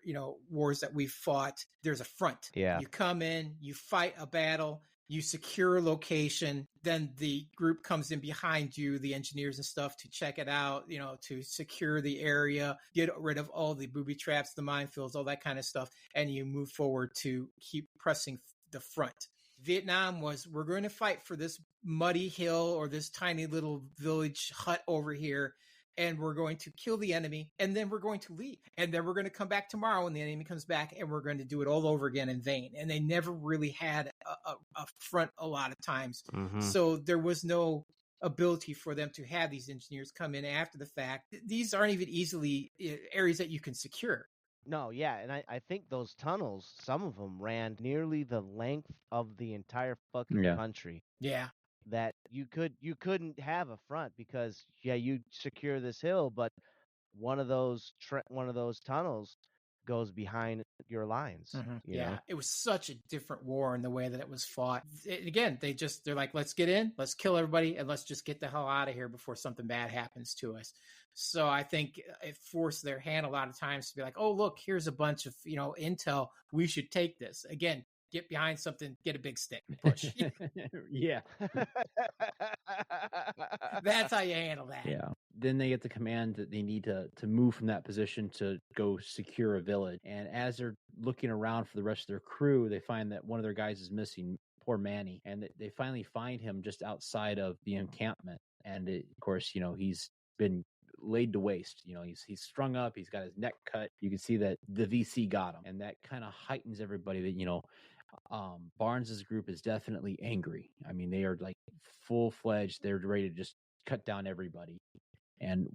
wars that we've fought, there's a front. Yeah. You come in, you fight a battle, you secure a location, then the group comes in behind you, the engineers and stuff, to check it out, to secure the area, get rid of all the booby traps, the minefields, all that kind of stuff, and you move forward to keep pressing the front. Vietnam was, we're going to fight for this muddy hill or this tiny little village hut over here, and we're going to kill the enemy, and then we're going to leave. And then we're going to come back tomorrow when the enemy comes back, and we're going to do it all over again in vain. And they never really had a front a lot of times. Mm-hmm. So there was no ability for them to have these engineers come in after the fact. These aren't even easily areas that you can secure. No, yeah, and I think those tunnels, some of them ran nearly the length of the entire fucking country. Yeah. That you couldn't have a front because you secure this hill, but one of those tunnels goes behind your lines. Mm-hmm. You know? It was such a different war in the way that it was fought. Again, they're like, let's get in, let's kill everybody, and let's just get the hell out of here before something bad happens to us. So I think it forced their hand a lot of times to be like, oh, look, here's a bunch of, intel. We should take this. Again, get behind something, get a big stick, push. Yeah. That's how you handle that. Yeah. Then they get the command that they need to move from that position to go secure a village. And as they're looking around for the rest of their crew, they find that one of their guys is missing, poor Manny. And they finally find him just outside of the encampment. And of course, he's been laid to waste. He's strung up, he's got his neck cut. You can see that the VC got him. And that kind of heightens everybody that, Barnes's group is definitely angry. I mean, they are like full-fledged. They're ready to just cut down everybody. And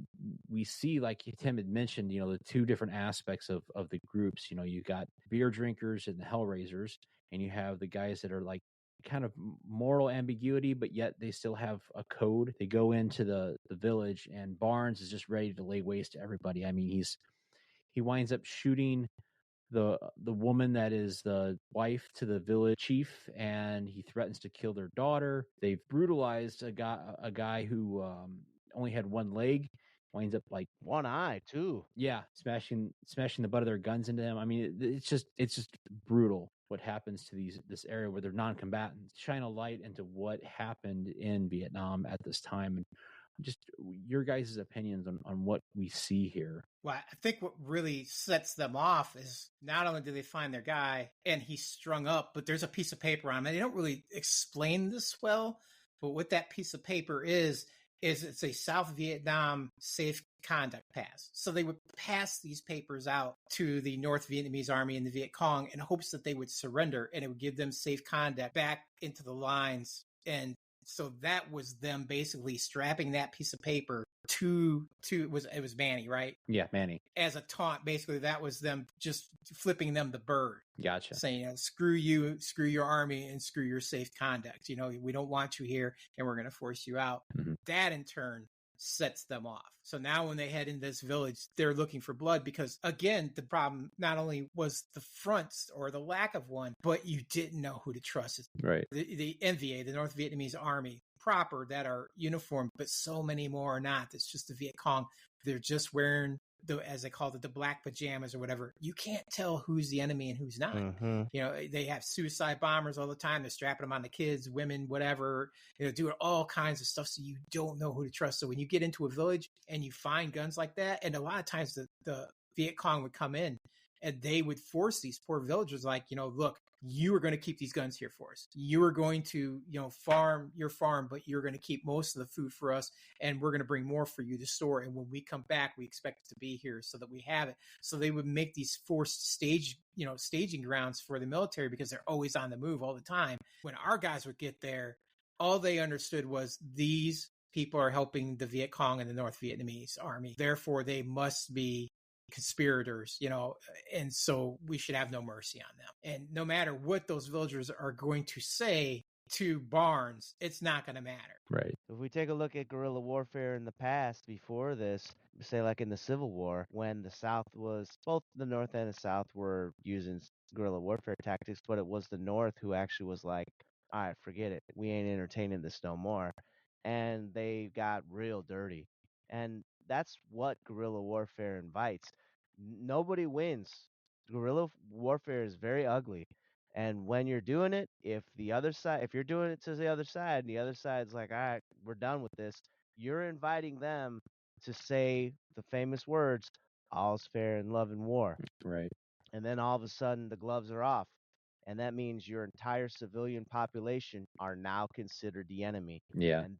we see, like Tim had mentioned, the two different aspects of the groups. You got beer drinkers and the Hellraisers, and you have the guys that are like kind of moral ambiguity, but yet they still have a code. They go into the village, and Barnes is just ready to lay waste to everybody. I mean, he winds up shooting the woman that is the wife to the village chief, and he threatens to kill their daughter. They've brutalized a guy who only had one leg, winds up like one eye too. Yeah, smashing the butt of their guns into him. I mean, it's just brutal what happens to this area where they're non-combatants. Shine a light into what happened in Vietnam at this time, and just your guys' opinions on what we see here. Well, I think what really sets them off is not only do they find their guy and he's strung up, but there's a piece of paper on him. And they don't really explain this well, but what that piece of paper is it's a South Vietnam safe conduct pass. So they would pass these papers out to the North Vietnamese army and the Viet Cong in hopes that they would surrender, and it would give them safe conduct back into the lines. And so that was them basically strapping that piece of paper to it was Manny, right? Yeah, Manny. As a taunt, basically that was them just flipping them the bird. Gotcha. Saying, screw you, screw your army, and screw your safe conduct. We don't want you here, and we're going to force you out. Mm-hmm. That in turn sets them off. So now when they head into this village, they're looking for blood because, again, the problem not only was the fronts or the lack of one, but you didn't know who to trust. Right. The NVA, the North Vietnamese Army proper, that are uniformed, but so many more are not. It's just the Viet Cong. They're just wearing as they called it, the black pajamas or whatever. You can't tell who's the enemy and who's not. You know, they have suicide bombers all the time. They're strapping them on the kids, women, whatever, you know, doing all kinds of stuff. So you don't know who to trust. So when you get into a village and you find guns like that, and a lot of times the Viet Cong would come in and they would force these poor villagers, like, you know, look, you are going to keep these guns here for us. You are going to, you know, farm your farm, but you're going to keep most of the food for us, and we're going to bring more for you to store. And when we come back, we expect it to be here so that we have it. So they would make these forced staging grounds for the military because they're always on the move all the time. When our guys would get there, all they understood was these people are helping the Viet Cong and the North Vietnamese army. Therefore, they must be conspirators, you know, and so we should have no mercy on them. And no matter what those villagers are going to say to Barnes, it's not going to matter. Right. If we take a look at guerrilla warfare in the past, before this, say like in the Civil War, when the South was, both the North and the South were using guerrilla warfare tactics, but it was the North who actually was like, all right, forget it. We ain't entertaining this no more. And they got real dirty. And that's what guerrilla warfare invites. Nobody wins. Guerrilla warfare is very ugly. And when you're doing it, if you're doing it to the other side, and the other side's like, all right, we're done with this, you're inviting them to say the famous words, all's fair in love and war. Right. And then all of a sudden the gloves are off. And that means your entire civilian population are now considered the enemy. Yeah. And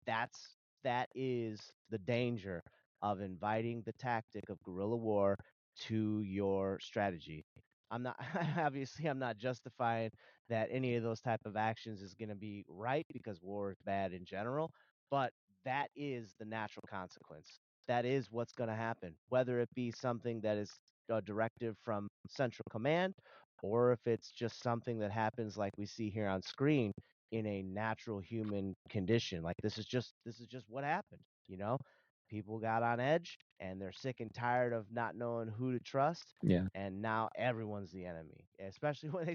that is the danger of inviting the tactic of guerrilla war to your strategy. I'm not justifying that any of those type of actions is going to be right, because war is bad in general, but that is the natural consequence. That is what's going to happen, whether it be something that is a directive from central command, or if it's just something that happens like we see here on screen in a natural human condition. Like this is just what happened, you know? People got on edge and they're sick and tired of not knowing who to trust. Yeah. And now everyone's the enemy, especially when they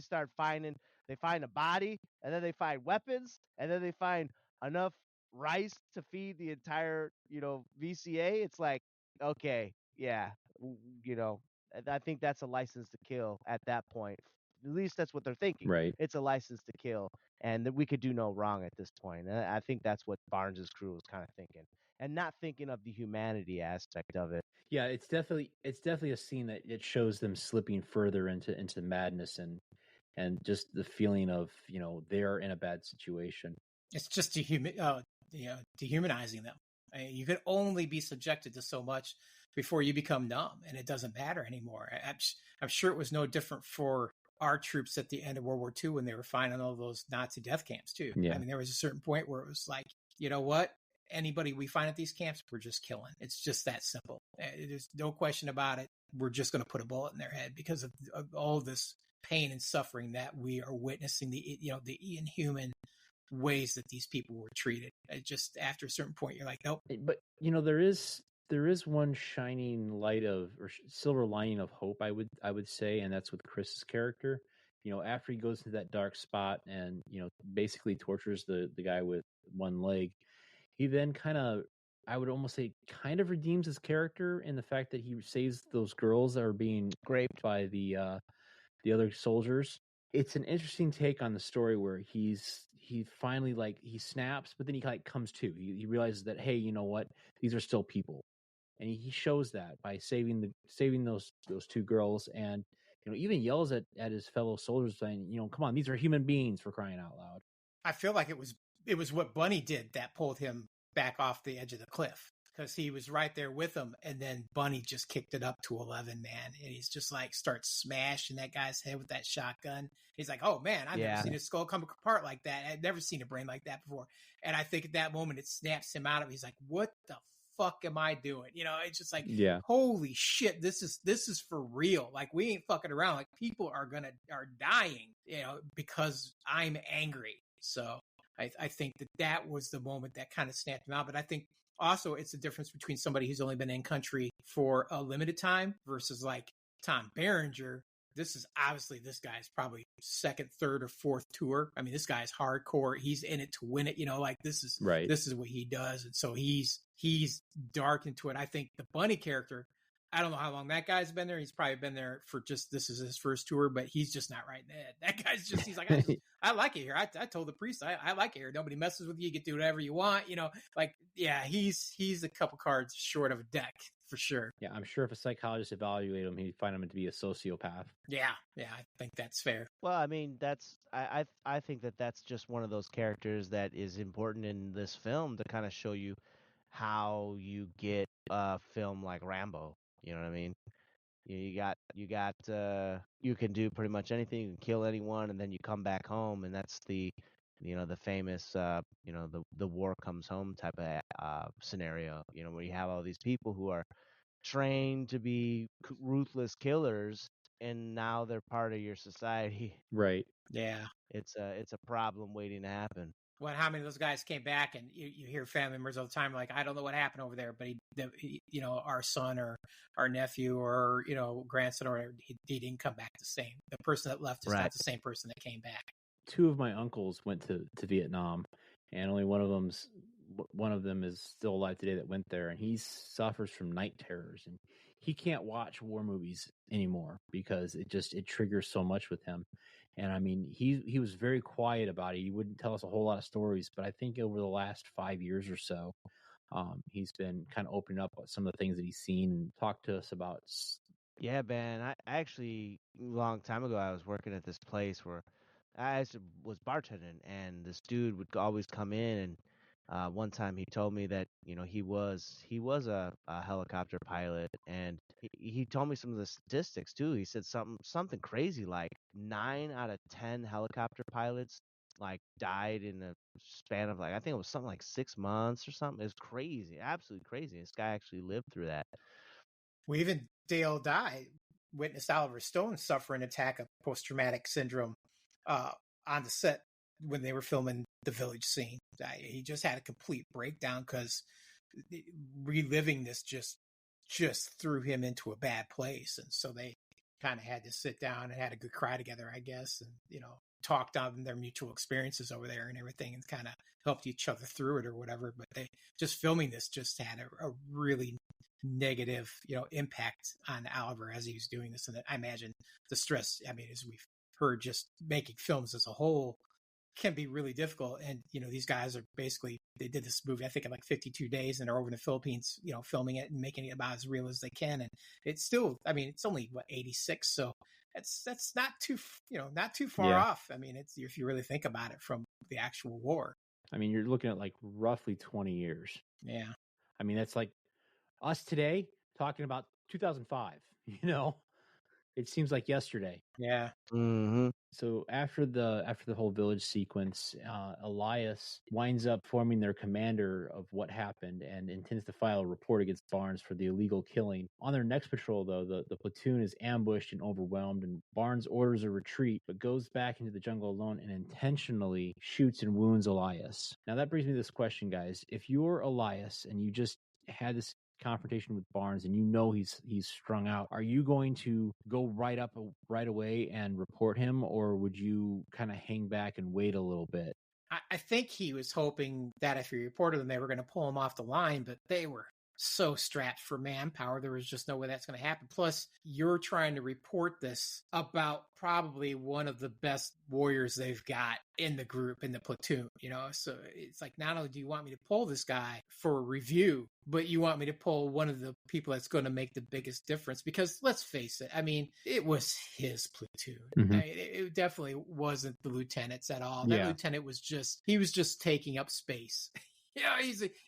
find a body, and then they find weapons, and then they find enough rice to feed the entire, VCA. It's like, okay, yeah, I think that's a license to kill at that point. At least that's what they're thinking. Right. It's a license to kill, and that we could do no wrong at this point. And I think that's what Barnes's crew was kind of thinking, and not thinking of the humanity aspect of it. Yeah, it's definitely a scene that it shows them slipping further into madness and just the feeling of, they're in a bad situation. It's just dehumanizing them. I mean, you could only be subjected to so much before you become numb, and it doesn't matter anymore. I'm sure it was no different for our troops at the end of World War II when they were finding all those Nazi death camps too. Yeah. I mean, there was a certain point where it was like, you know what? Anybody we find at these camps, we're just killing. It's just that simple. There's no question about it. We're just going to put a bullet in their head because of all this pain and suffering that we are witnessing, the inhuman ways that these people were treated. It just, after a certain point, you're like, nope. But there is one shining light or silver lining of hope, I would say, and that's with Chris's character. After he goes to that dark spot and basically tortures the guy with one leg, he then I would almost say kind of redeems his character in the fact that he saves those girls that are being raped by the other soldiers. It's an interesting take on the story where he finally he snaps, but then he comes to. He realizes that, hey, you know what? These are still people, and he shows that by saving those two girls, and even yells at his fellow soldiers saying, come on, these are human beings, for crying out loud. I feel like it was what Bunny did that pulled him back off the edge of the cliff, because he was right there with him, and then Bunny just kicked it up to 11, man. And he's just starts smashing that guy's head with that shotgun. He's like, oh man, I've never seen his skull come apart like that. I've never seen a brain like that before. And I think at that moment it snaps him out of it. He's like, what the fuck am I doing? It's just like, holy shit, this is for real. Like, we ain't fucking around. Like, people are dying, because I'm angry. So I think that was the moment that kind of snapped him out. But I think also it's the difference between somebody who's only been in country for a limited time versus like Tom Berenger. This guy's probably second, third, or fourth tour. I mean, this guy's hardcore. He's in it to win it. This is right. This is what he does. And so he's dark into it. I think the Bunny character, I don't know how long that guy's been there. He's probably been there for this is his first tour, but he's just not right in the head. That guy's just, he's like, I like it here. I told the priest, I like it here. Nobody messes with you. You get to do whatever you want. Like, yeah, he's a couple cards short of a deck for sure. Yeah, I'm sure if a psychologist evaluated him, he'd find him to be a sociopath. Yeah, I think that's fair. Well, I mean, I think that's just one of those characters that is important in this film to kind of show you how you get a film like Rambo. You know what I mean? You can do pretty much anything. You can kill anyone, and then you come back home, and that's the famous the war comes home type of scenario. Where you have all these people who are trained to be ruthless killers, and now they're part of your society. Right. Yeah. It's a problem waiting to happen. Well, how many of those guys came back, and you hear family members all the time like, I don't know what happened over there, but he our son or our nephew or grandson or whatever, he didn't come back the same. The person that left is not the same person that came back. 2 of my uncles went to Vietnam, and only one of them is still alive today that went there, and he suffers from night terrors, and he can't watch war movies anymore because it triggers so much with him. And I mean, he was very quiet about it. He wouldn't tell us a whole lot of stories, but I think over the last 5 years or so, he's been kind of opening up some of the things that he's seen and talked to us about. Yeah, man. I actually, a long time ago, I was working at this place where I was bartending, and this dude would always come in, and one time he told me that he was a helicopter pilot, and he told me some of the statistics too. He said something crazy like 9 out of 10 helicopter pilots like died in a span of, like, I think it was something like 6 months or something. It was crazy, absolutely crazy. This guy actually lived through that. Well, even Dale Dye witnessed Oliver Stone suffer an attack of post-traumatic syndrome on the set when they were filming the village scene. He just had a complete breakdown because reliving this just threw him into a bad place. And so they kind of had to sit down and had a good cry together, I guess, and, talked on their mutual experiences over there and everything, and kind of helped each other through it or whatever. But they just filming this just had a really negative, impact on Oliver as he was doing this. And I imagine the stress, I mean, as we've heard, just making films as a whole can be really difficult. And, these guys are basically, they did this movie, I think in like 52 days, and they're over in the Philippines, filming it and making it about as real as they can. And it's still, I mean, it's only 86. So that's not too far off. I mean, it's, if you really think about it, from the actual war. I mean, you're looking at like roughly 20 years. Yeah. I mean, that's like us today talking about 2005, it seems like yesterday. Yeah. Mm-hmm. So after the whole village sequence, Elias winds up forming their commander of what happened and intends to file a report against Barnes for the illegal killing. On their next patrol, though, the platoon is ambushed and overwhelmed, and Barnes orders a retreat, but goes back into the jungle alone and intentionally shoots and wounds Elias. Now that brings me to this question, guys. If you're Elias and you just had this confrontation with Barnes and he's strung out, are you going to go right away and report him, or would you kind of hang back and wait a little bit? I think he was hoping that if he reported them, they were going to pull him off the line, but they were so strapped for manpower. There was just no way that's going to happen. Plus, you're trying to report this about probably one of the best warriors they've got in the group, in the platoon, so it's like, not only do you want me to pull this guy for a review, but you want me to pull one of the people that's going to make the biggest difference, because let's face it, I mean, it was his platoon. Mm-hmm. I mean, it definitely wasn't the lieutenant's at all. That lieutenant was just taking up space.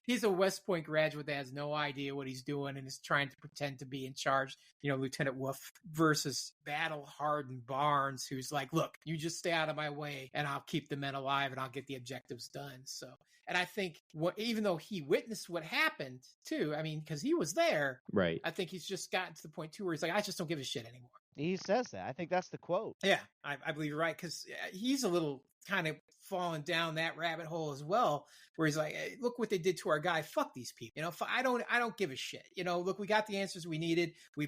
He's a West Point graduate that has no idea what he's doing and is trying to pretend to be in charge, Lieutenant Wolf, versus battle-hardened Barnes, who's like, look, you just stay out of my way and I'll keep the men alive and I'll get the objectives done. So, and I think even though he witnessed what happened too, I mean, because he was there, right? I think he's just gotten to the point too where he's like, I just don't give a shit anymore. He says that. I think that's the quote. Yeah, I believe you're right, because he's a little kind of falling down that rabbit hole as well, where he's like, hey, look what they did to our guy. Fuck these people. I don't give a shit. Look, we got the answers we needed. We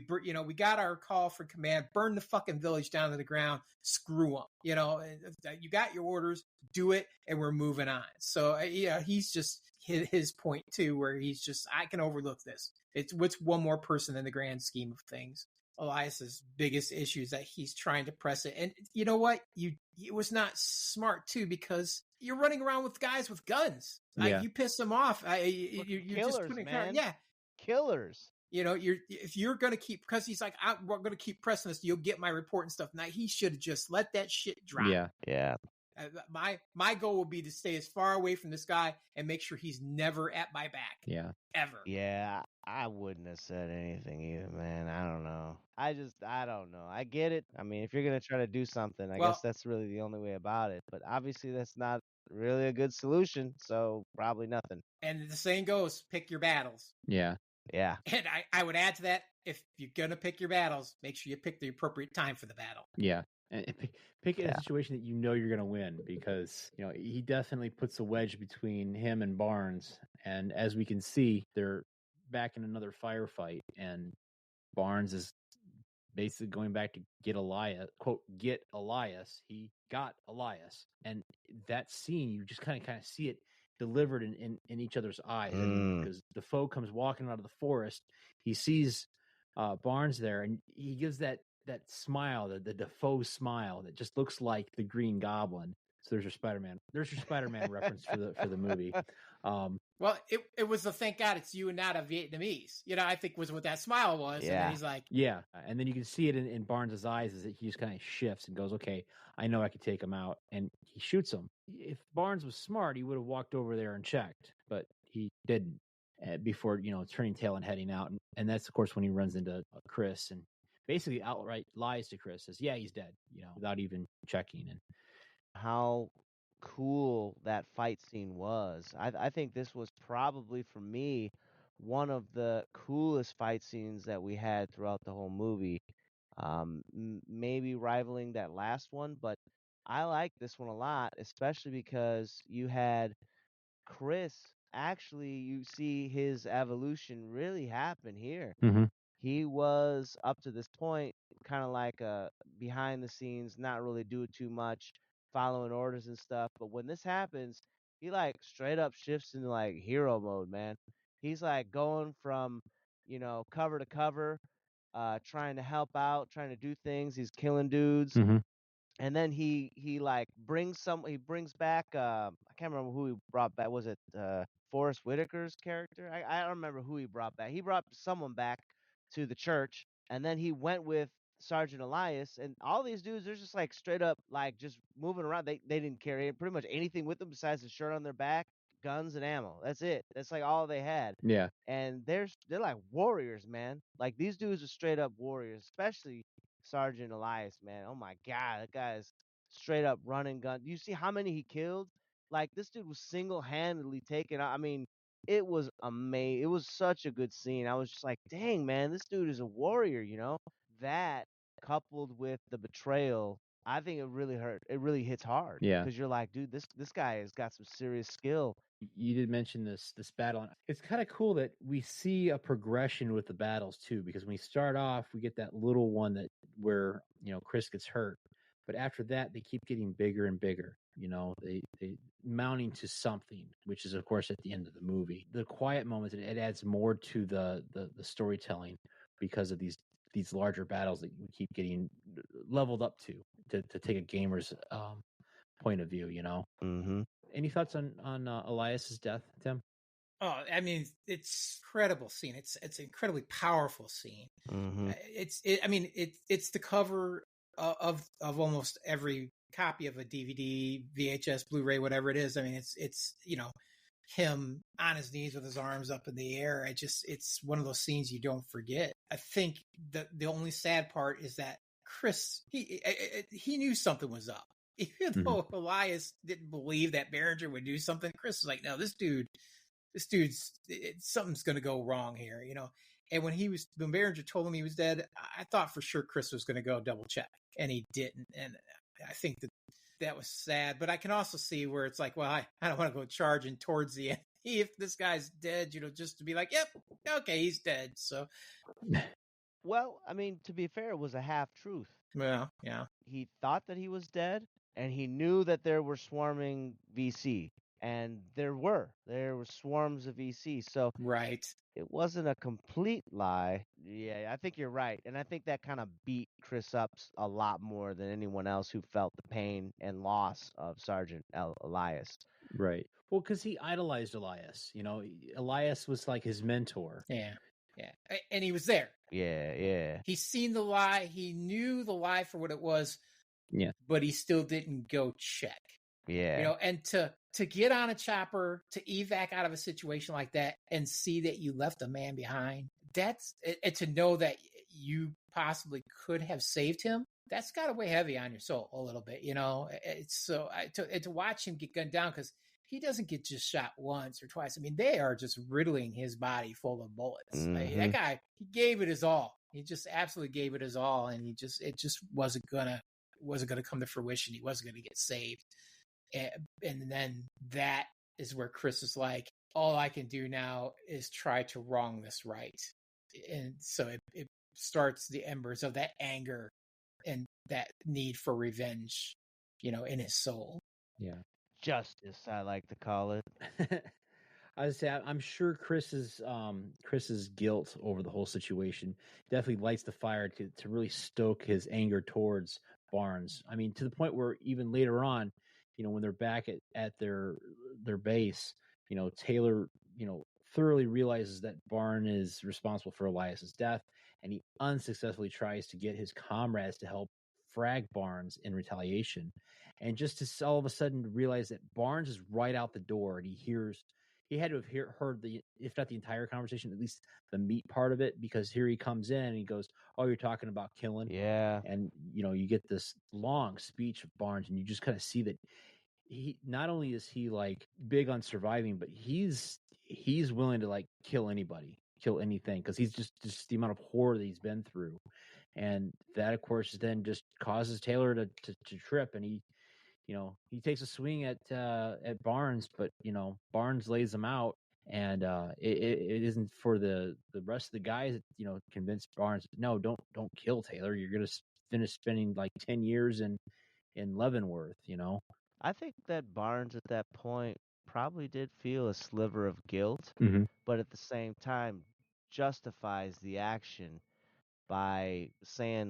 got our call for command. Burn the fucking village down to the ground. Screw them. You got your orders. Do it, and we're moving on. So he's his point too, where he's just, I can overlook this. It's what's one more person in the grand scheme of things. Elias's biggest issue is that he's trying to press it, and you know what? It was not smart too, because you're running around with guys with guns. Yeah. You piss them off. You're killers, just putting man. yeah. Killers. You know, if you're going to keep, because he's like, we're going to keep pressing this, you'll get my report and stuff. Now, he should have just let that shit drop. Yeah. Yeah. My goal will be to stay as far away from this guy and make sure he's never at my back. Yeah. Ever. Yeah, I wouldn't have said anything either, man. I don't know. I don't know. I get it. I mean, if you're going to try to do something, I guess that's really the only way about it. But obviously, that's not really a good solution. So probably nothing. And the saying goes, pick your battles. Yeah. Yeah. And I would add to that, if you're going to pick your battles, make sure you pick the appropriate time for the battle. Yeah. And pick a situation that you know you're going to win, because, you know, he definitely puts a wedge between him and Barnes. And as we can see, they're back in another firefight, and Barnes is basically going back to get Elias, quote, get Elias. He got Elias. And that scene, you just kind of see it delivered in each other's eyes. Because the foe comes walking out of the forest, he sees Barnes there, and he gives that smile, the Defoe smile that just looks like the Green Goblin. So there's your Spider-Man. There's your Spider-Man reference for the movie. Well, it was the thank God it's you and not a Vietnamese. You know, I think was what that smile was. Yeah. And then he's like, yeah. And then you can see it in Barnes' eyes, is that he just kind of shifts and goes, okay, I know I could take him out. And he shoots him. If Barnes was smart, he would have walked over there and checked, but he didn't before, you know, turning tail and heading out. And that's, of course, when he runs into Chris and basically outright lies to Chris, says, yeah, he's dead, you know, without even checking. And how cool that fight scene was. I think this was probably, for me, one of the coolest fight scenes that we had throughout the whole movie. Maybe rivaling that last one, but I like this one a lot, especially because you had Chris. Actually, you see his evolution really happen here. Mhm. He was, up to this point, kind of like behind the scenes, not really doing too much, following orders and stuff. But when this happens, he like straight up shifts into like hero mode, man. He's like going from, cover to cover, trying to help out, trying to do things. He's killing dudes. Mhm. And then he like he brings back I can't remember who he brought back. Was it Forrest Whitaker's character? I don't remember who he brought back. He brought someone back to the church, and then he went with Sergeant Elias, and all these dudes, they're just like straight up like just moving around. They didn't carry pretty much anything with them besides the shirt on their back, guns and ammo. That's it. That's like all they had. Yeah. And they're like warriors, man. Like these dudes are straight up warriors, especially Sergeant Elias, man. Oh my God, that guy's straight up running gun. You see how many he killed? Like this dude was single-handedly taken out. I mean, it was amazing. It was such a good scene. I was just like, dang, man, this dude is a warrior, you know? That coupled with the betrayal, I think it really hurt. It really hits hard. Yeah. Because you're like, dude, this guy has got some serious skill. You did mention this battle. It's kind of cool that we see a progression with the battles too, because when we start off, we get that little one where Chris gets hurt, but after that they keep getting bigger and bigger. They mounting to something, which is of course at the end of the movie. The quiet moments, it adds more to the storytelling because of these larger battles that we keep getting leveled up to take a gamer's point of view. Mm-hmm. Any thoughts on Elias's death, Tim? Oh, I mean, it's incredible scene. It's an incredibly powerful scene. Mm-hmm. It's the cover of almost every copy of a DVD, VHS, Blu-ray, whatever it is. I mean, it's him on his knees with his arms up in the air. It's one of those scenes you don't forget. I think the only sad part is that Chris, he knew something was up. Even though Elias didn't believe that Behringer would do something, Chris was like, no, this dude's something's going to go wrong here, And when Behringer told him he was dead, I thought for sure Chris was going to go double check, and he didn't. And I think that was sad. But I can also see where it's like, well, I don't want to go charging towards the end. If this guy's dead, just to be like, yep, okay, he's dead. So, well, I mean, to be fair, it was a half truth. Well, yeah. He thought that he was dead, and he knew that there were swarming VC. and there were swarms of EC. So Right. it wasn't a complete lie. Yeah, I think you're right. And I think that kind of beat Chris up a lot more than anyone else who felt the pain and loss of Sergeant Elias. Right. Well, because he idolized Elias. Elias was like his mentor. Yeah. Yeah. And he was there. Yeah. He's seen the lie. He knew the lie for what it was. Yeah. But he still didn't go check. Yeah. And to get on a chopper, to evac out of a situation like that and see that you left a man behind, and to know that you possibly could have saved him, that's got to weigh heavy on your soul a little bit. It's so to watch him get gunned down, because he doesn't get just shot once or twice. I mean, they are just riddling his body full of bullets. Mm-hmm. That guy, he gave it his all. He just absolutely gave it his all, and it just wasn't gonna come to fruition. He wasn't gonna get saved. And then that is where Chris is like, all I can do now is try to wrong this right. And so it starts the embers of that anger and that need for revenge, in his soul. Yeah. Justice, I like to call it. I would say I'm sure Chris's guilt over the whole situation definitely lights the fire to really stoke his anger towards Barnes. I mean, to the point where even later on, when they're back at their base, Taylor, thoroughly realizes that Barnes is responsible for Elias's death, and he unsuccessfully tries to get his comrades to help frag Barnes in retaliation. And just to all of a sudden realize that Barnes is right out the door, and he had to have heard if not the entire conversation, at least the meat part of it, because here he comes in and he goes, "Oh, you're talking about killing?" Yeah. And you get this long speech of Barnes, and you just kind of see that he not only is he like big on surviving, but he's willing to like kill anybody, kill anything, because he's just the amount of horror that he's been through. And that, of course, then just causes Taylor to trip, and he takes a swing at Barnes, but Barnes lays him out, and it isn't for the rest of the guys that convince Barnes, no, don't kill Taylor. You're gonna finish spending like 10 years in Leavenworth. I think that Barnes at that point probably did feel a sliver of guilt, Mm-hmm. but at the same time justifies the action by saying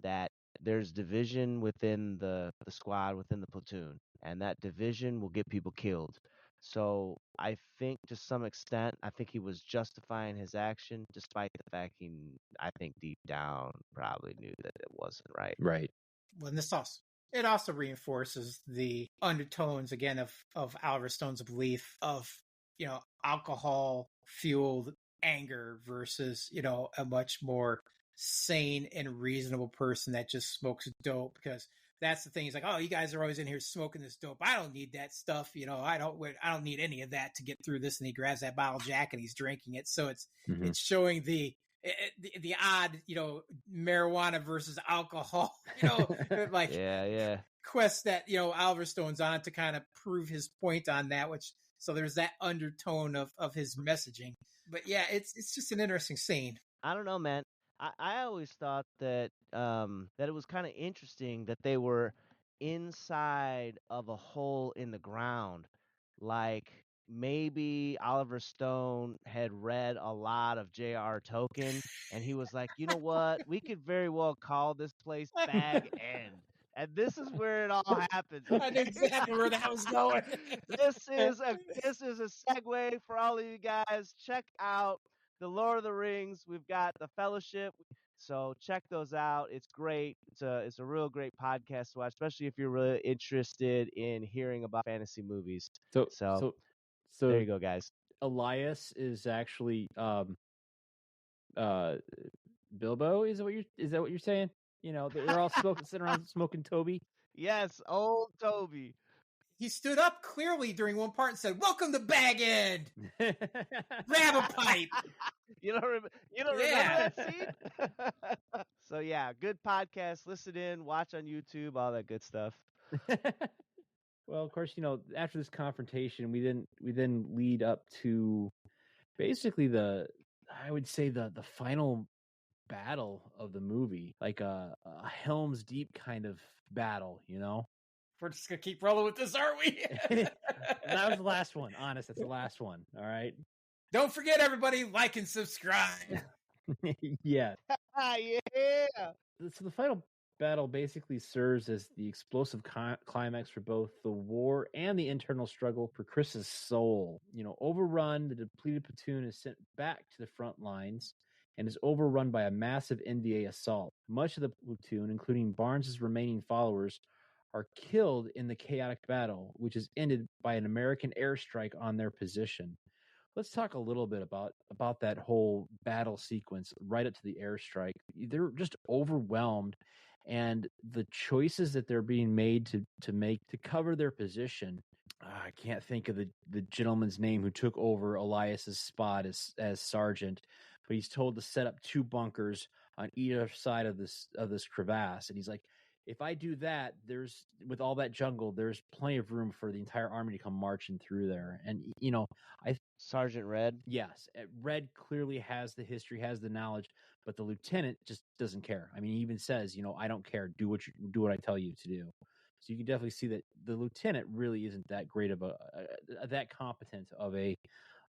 that there's division within the squad, within the platoon, and that division will get people killed. So I think to some extent, I think he was justifying his action, despite the fact I think deep down probably knew that it wasn't right. Right. Well, and it also reinforces the undertones again of Oliver Stone's belief of alcohol fueled anger versus a much more sane and reasonable person that just smokes dope. Because that's the thing. He's like, oh, you guys are always in here smoking this dope. I don't need that stuff. I don't need any of that to get through this. And he grabs that bottle of Jack and he's drinking it. So it's showing the odd, marijuana versus alcohol, like quest that, Oliver Stone's on to kind of prove his point on that, so there's that undertone of his messaging. But yeah, it's just an interesting scene. I don't know, man. I always thought that that it was kind of interesting that they were inside of a hole in the ground. Like maybe Oliver Stone had read a lot of J.R. Tolkien, and he was like, you know what? We could very well call this place Bag End. And this is where it all happens. Okay? I knew exactly where that was going. This is a segue for all of you guys. Check out the Lord of the Rings. We've got the Fellowship. So check those out. It's great. It's a real great podcast to watch, especially if you're really interested in hearing about fantasy movies. So there you go, guys. Elias is actually Bilbo. Is that what you're saying? They're all sitting around smoking Toby. Yes, old Toby. He stood up clearly during one part and said, "Welcome to Bag End." Grab a pipe. You don't remember that scene? So yeah, good podcast. Listen in, watch on YouTube, all that good stuff. Well, of course, after this confrontation, we then lead up to basically I would say the final battle of the movie, like a Helms Deep kind of battle, We're just gonna keep rolling with this, aren't we? That was the last one. Honest, that's the last one. All right. Don't forget, everybody, like and subscribe. Yeah. Yeah. So the final battle basically serves as the explosive climax for both the war and the internal struggle for Chris's soul. Overrun, the depleted platoon is sent back to the front lines and is overrun by a massive NVA assault. Much of the platoon, including Barnes's remaining followers, are killed in the chaotic battle, which is ended by an American airstrike on their position. Let's talk a little bit about that whole battle sequence right up to the airstrike. They're just overwhelmed, and the choices that they're being made to make to cover their position. I can't think of the gentleman's name who took over Elias's spot as sergeant, but he's told to set up 2 bunkers on either side of this crevasse, and he's like, if I do that, with all that jungle, there's plenty of room for the entire army to come marching through there. And Sergeant Red. Yes, Red clearly has the history, has the knowledge, but the lieutenant just doesn't care. I mean, he even says, I don't care. Do what I tell you to do. So you can definitely see that the lieutenant really isn't that great of that competent of a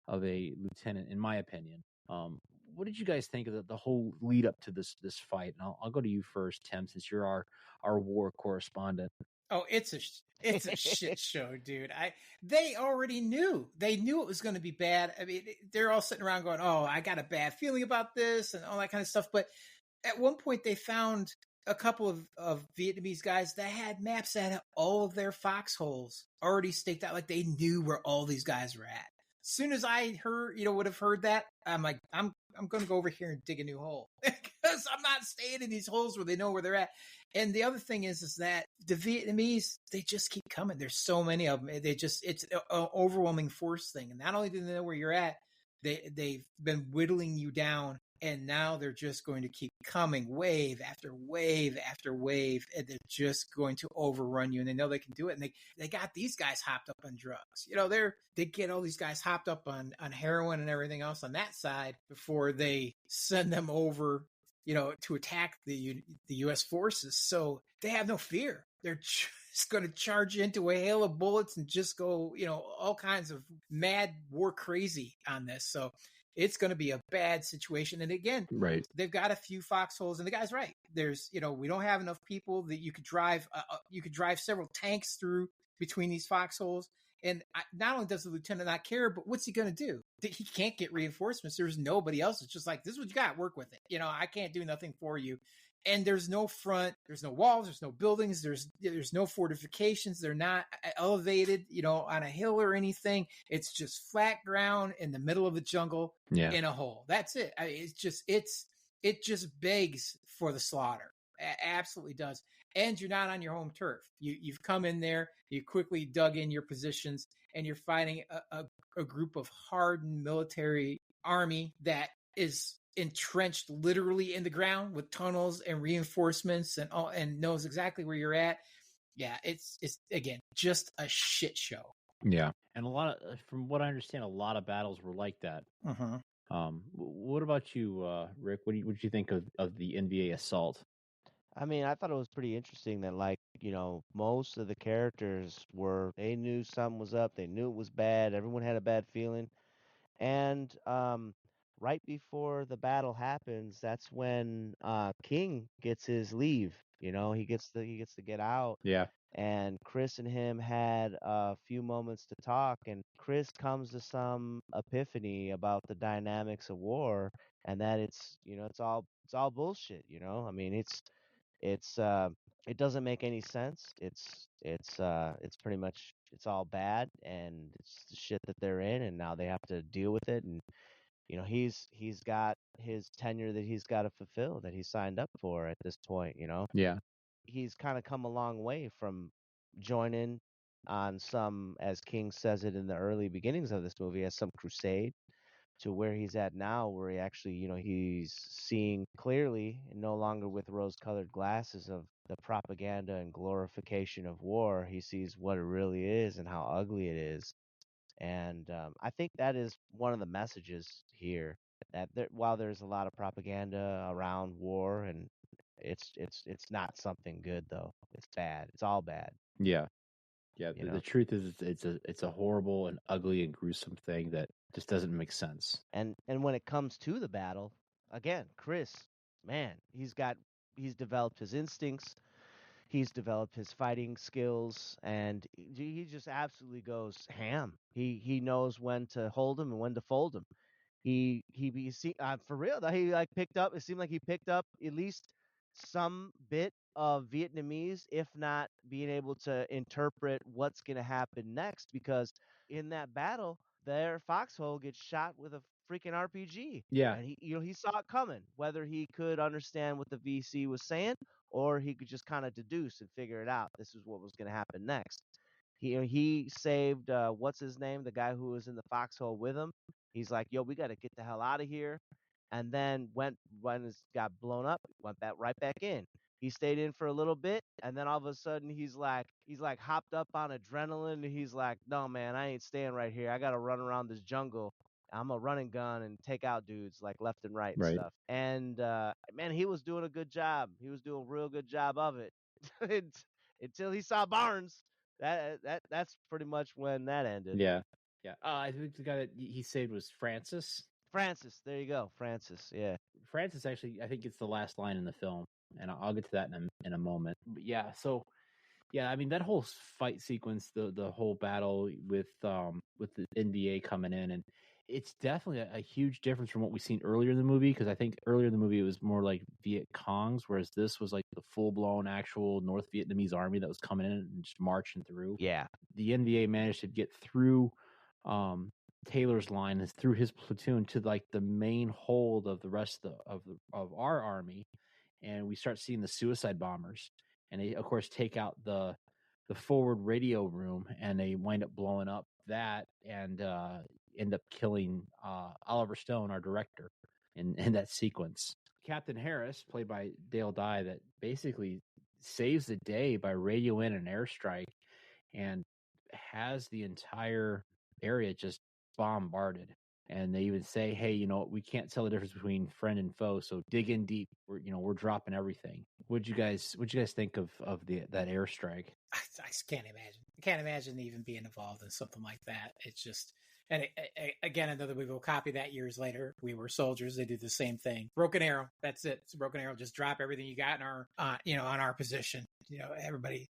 lieutenant, in my opinion. What did you guys think of the whole lead up to this fight? And I'll go to you first, Tim, since you're our war correspondent. Oh, it's a shit show, dude. They already knew. They knew it was going to be bad. I mean, they're all sitting around going, "Oh, I got a bad feeling about this," and all that kind of stuff. But at one point, they found a couple of Vietnamese guys that had maps that had all of their foxholes already staked out, like they knew where all these guys were at. As soon as I would have heard that, I'm like, I'm going to go over here and dig a new hole because I'm not staying in these holes where they know where they're at. And the other thing is that the Vietnamese, they just keep coming. There's so many of them. It's an overwhelming force thing. And not only do they know where you're at, they've been whittling you down. And now they're just going to keep coming wave after wave after wave. And they're just going to overrun you. And they know they can do it. And they got these guys hopped up on drugs. They get all these guys hopped up on heroin and everything else on that side before they send them over, to attack the U.S. forces. So they have no fear. They're just going to charge into a hail of bullets and just go, all kinds of mad war crazy on this. So it's going to be a bad situation. And again, right, they've got a few foxholes, and the guy's right. There's, we don't have enough people that you could drive several tanks through between these foxholes. And not only does the lieutenant not care, but what's he going to do? He can't get reinforcements. There's nobody else. It's just like, this is what you got. Work with it. I can't do nothing for you. And there's no front. There's no walls. There's no buildings. There's no fortifications. They're not elevated, on a hill or anything. It's just flat ground in the middle of the jungle in a hole. That's it. It just begs for the slaughter. Absolutely does. And you're not on your home turf. You've come in there, you quickly dug in your positions, and you're fighting a group of hardened military army that is entrenched literally in the ground with tunnels and reinforcements and knows exactly where you're at. Yeah, it's again just a shit show. Yeah, and from what I understand, a lot of battles were like that. What about you, Rick? What did you think of the NVA assault? I mean, I thought it was pretty interesting that, most of the characters they knew something was up. They knew it was bad. Everyone had a bad feeling. And right before the battle happens, that's when King gets his leave. He gets to get out. Yeah. And Chris and him had a few moments to talk, and Chris comes to some epiphany about the dynamics of war, and that it's all bullshit. I mean, it doesn't make any sense. It's pretty much it's all bad, and it's the shit that they're in, and now they have to deal with it. And he's got his tenure that he's got to fulfill, that he signed up for at this point. Yeah. He's kind of come a long way from joining on some, as King says it in the early beginnings of this movie, as some crusade, to where he's at now, where he actually, he's seeing clearly, and no longer with rose-colored glasses of the propaganda and glorification of war. He sees what it really is and how ugly it is. And I think that is one of the messages here, that while there's a lot of propaganda around war, and it's not something good, though. It's bad. It's all bad. Yeah. Yeah, the truth is it's a horrible and ugly and gruesome thing that just doesn't make sense. And when it comes to the battle, again, Chris, man, he's developed his instincts, he's developed his fighting skills, and he just absolutely goes ham. He knows when to hold him and when to fold him. For real though, he like picked up. It seemed like he picked up at least some bit of Vietnamese, if not being able to interpret what's going to happen next. Because in that battle, their foxhole gets shot with a freaking RPG. Yeah. And he saw it coming. Whether he could understand what the VC was saying, or he could just kind of deduce and figure it out. This is what was going to happen next. He saved what's his name, the guy who was in the foxhole with him. He's like, yo, we got to get the hell out of here. And then when it got blown up, went back right back in. He stayed in for a little bit, and then all of a sudden he's like hopped up on adrenaline, and he's like, no man, I ain't staying right here. I gotta run around this jungle. I'm a running gun and take out dudes like left and right and stuff. And man, he was doing a good job. He was doing a real good job of it until he saw Barnes. That's pretty much when that ended. Yeah. I think the guy that he saved was Francis. Francis, there you go, Francis. Yeah, Francis actually, I think it's the last line in the film, and I'll get to that in a moment. But yeah, so yeah, I mean that whole fight sequence, the whole battle with the NBA coming in, and it's definitely a huge difference from what we've seen earlier in the movie, because I think earlier in the movie it was more like Viet Congs, whereas this was like the full blown actual North Vietnamese army that was coming in and just marching through. Yeah, the NBA managed to get through Taylor's line, is through his platoon to like the main hold of the rest of our army, and we start seeing the suicide bombers, and they of course take out the forward radio room, and they wind up blowing up that, and end up killing Oliver Stone, our director, in that sequence. Captain Harris, played by Dale Dye, that basically saves the day by radio in an airstrike and has the entire area just bombarded. And they even say, hey, we can't tell the difference between friend and foe, so dig in deep. We're dropping everything. What'd you guys think of that airstrike? I can't imagine. I can't imagine even being involved in something like that. It's just, and again, another we will copy that years later. We Were Soldiers. They do the same thing. Broken arrow. That's it. It's a broken arrow. Just drop everything you got in our, on our position. Everybody's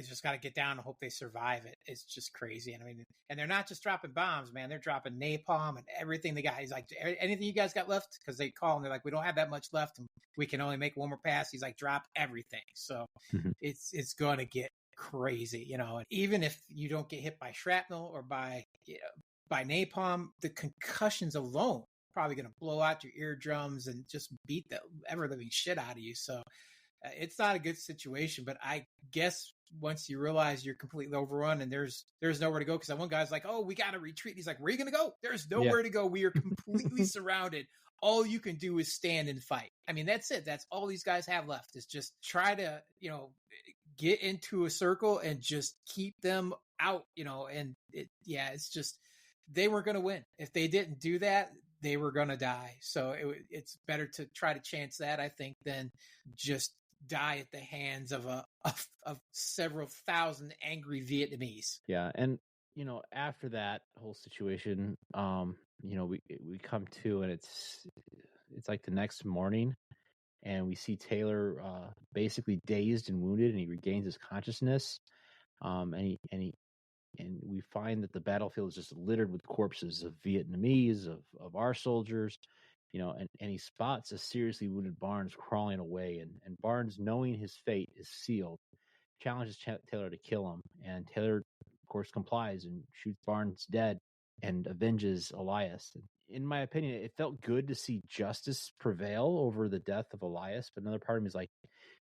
just got to get down and hope they survive it. It's just crazy. And I mean, and they're not just dropping bombs, man. They're dropping napalm and everything they got. He's like, anything you guys got left? Because they call and they're like, we don't have that much left, and we can only make one more pass. He's like, drop everything. So it's going to get crazy, and even if you don't get hit by shrapnel or by napalm, the concussions alone probably going to blow out your eardrums and just beat the ever living shit out of you. So it's not a good situation, but I guess once you realize you're completely overrun and there's nowhere to go, because that one guy's like, oh, we got to retreat. He's like, where are you going to go? There's nowhere to go. We are completely surrounded. All you can do is stand and fight. I mean, that's it. That's all these guys have left, is just try to, get into a circle and just keep them out, and it's just, they weren't going to win. If they didn't do that, they were going to die. So it's better to try to chance that, I think, than just die at the hands of of several thousand angry Vietnamese. Yeah. And, after that whole situation, we come to, and it's like the next morning, and we see Taylor basically dazed and wounded, and he regains his consciousness. And we find that the battlefield is just littered with corpses of Vietnamese, of our soldiers, and he spots a seriously wounded Barnes crawling away, and Barnes, knowing his fate is sealed, challenges Taylor to kill him, and Taylor, of course, complies and shoots Barnes dead and avenges Elias. In my opinion, it felt good to see justice prevail over the death of Elias, but another part of me is like,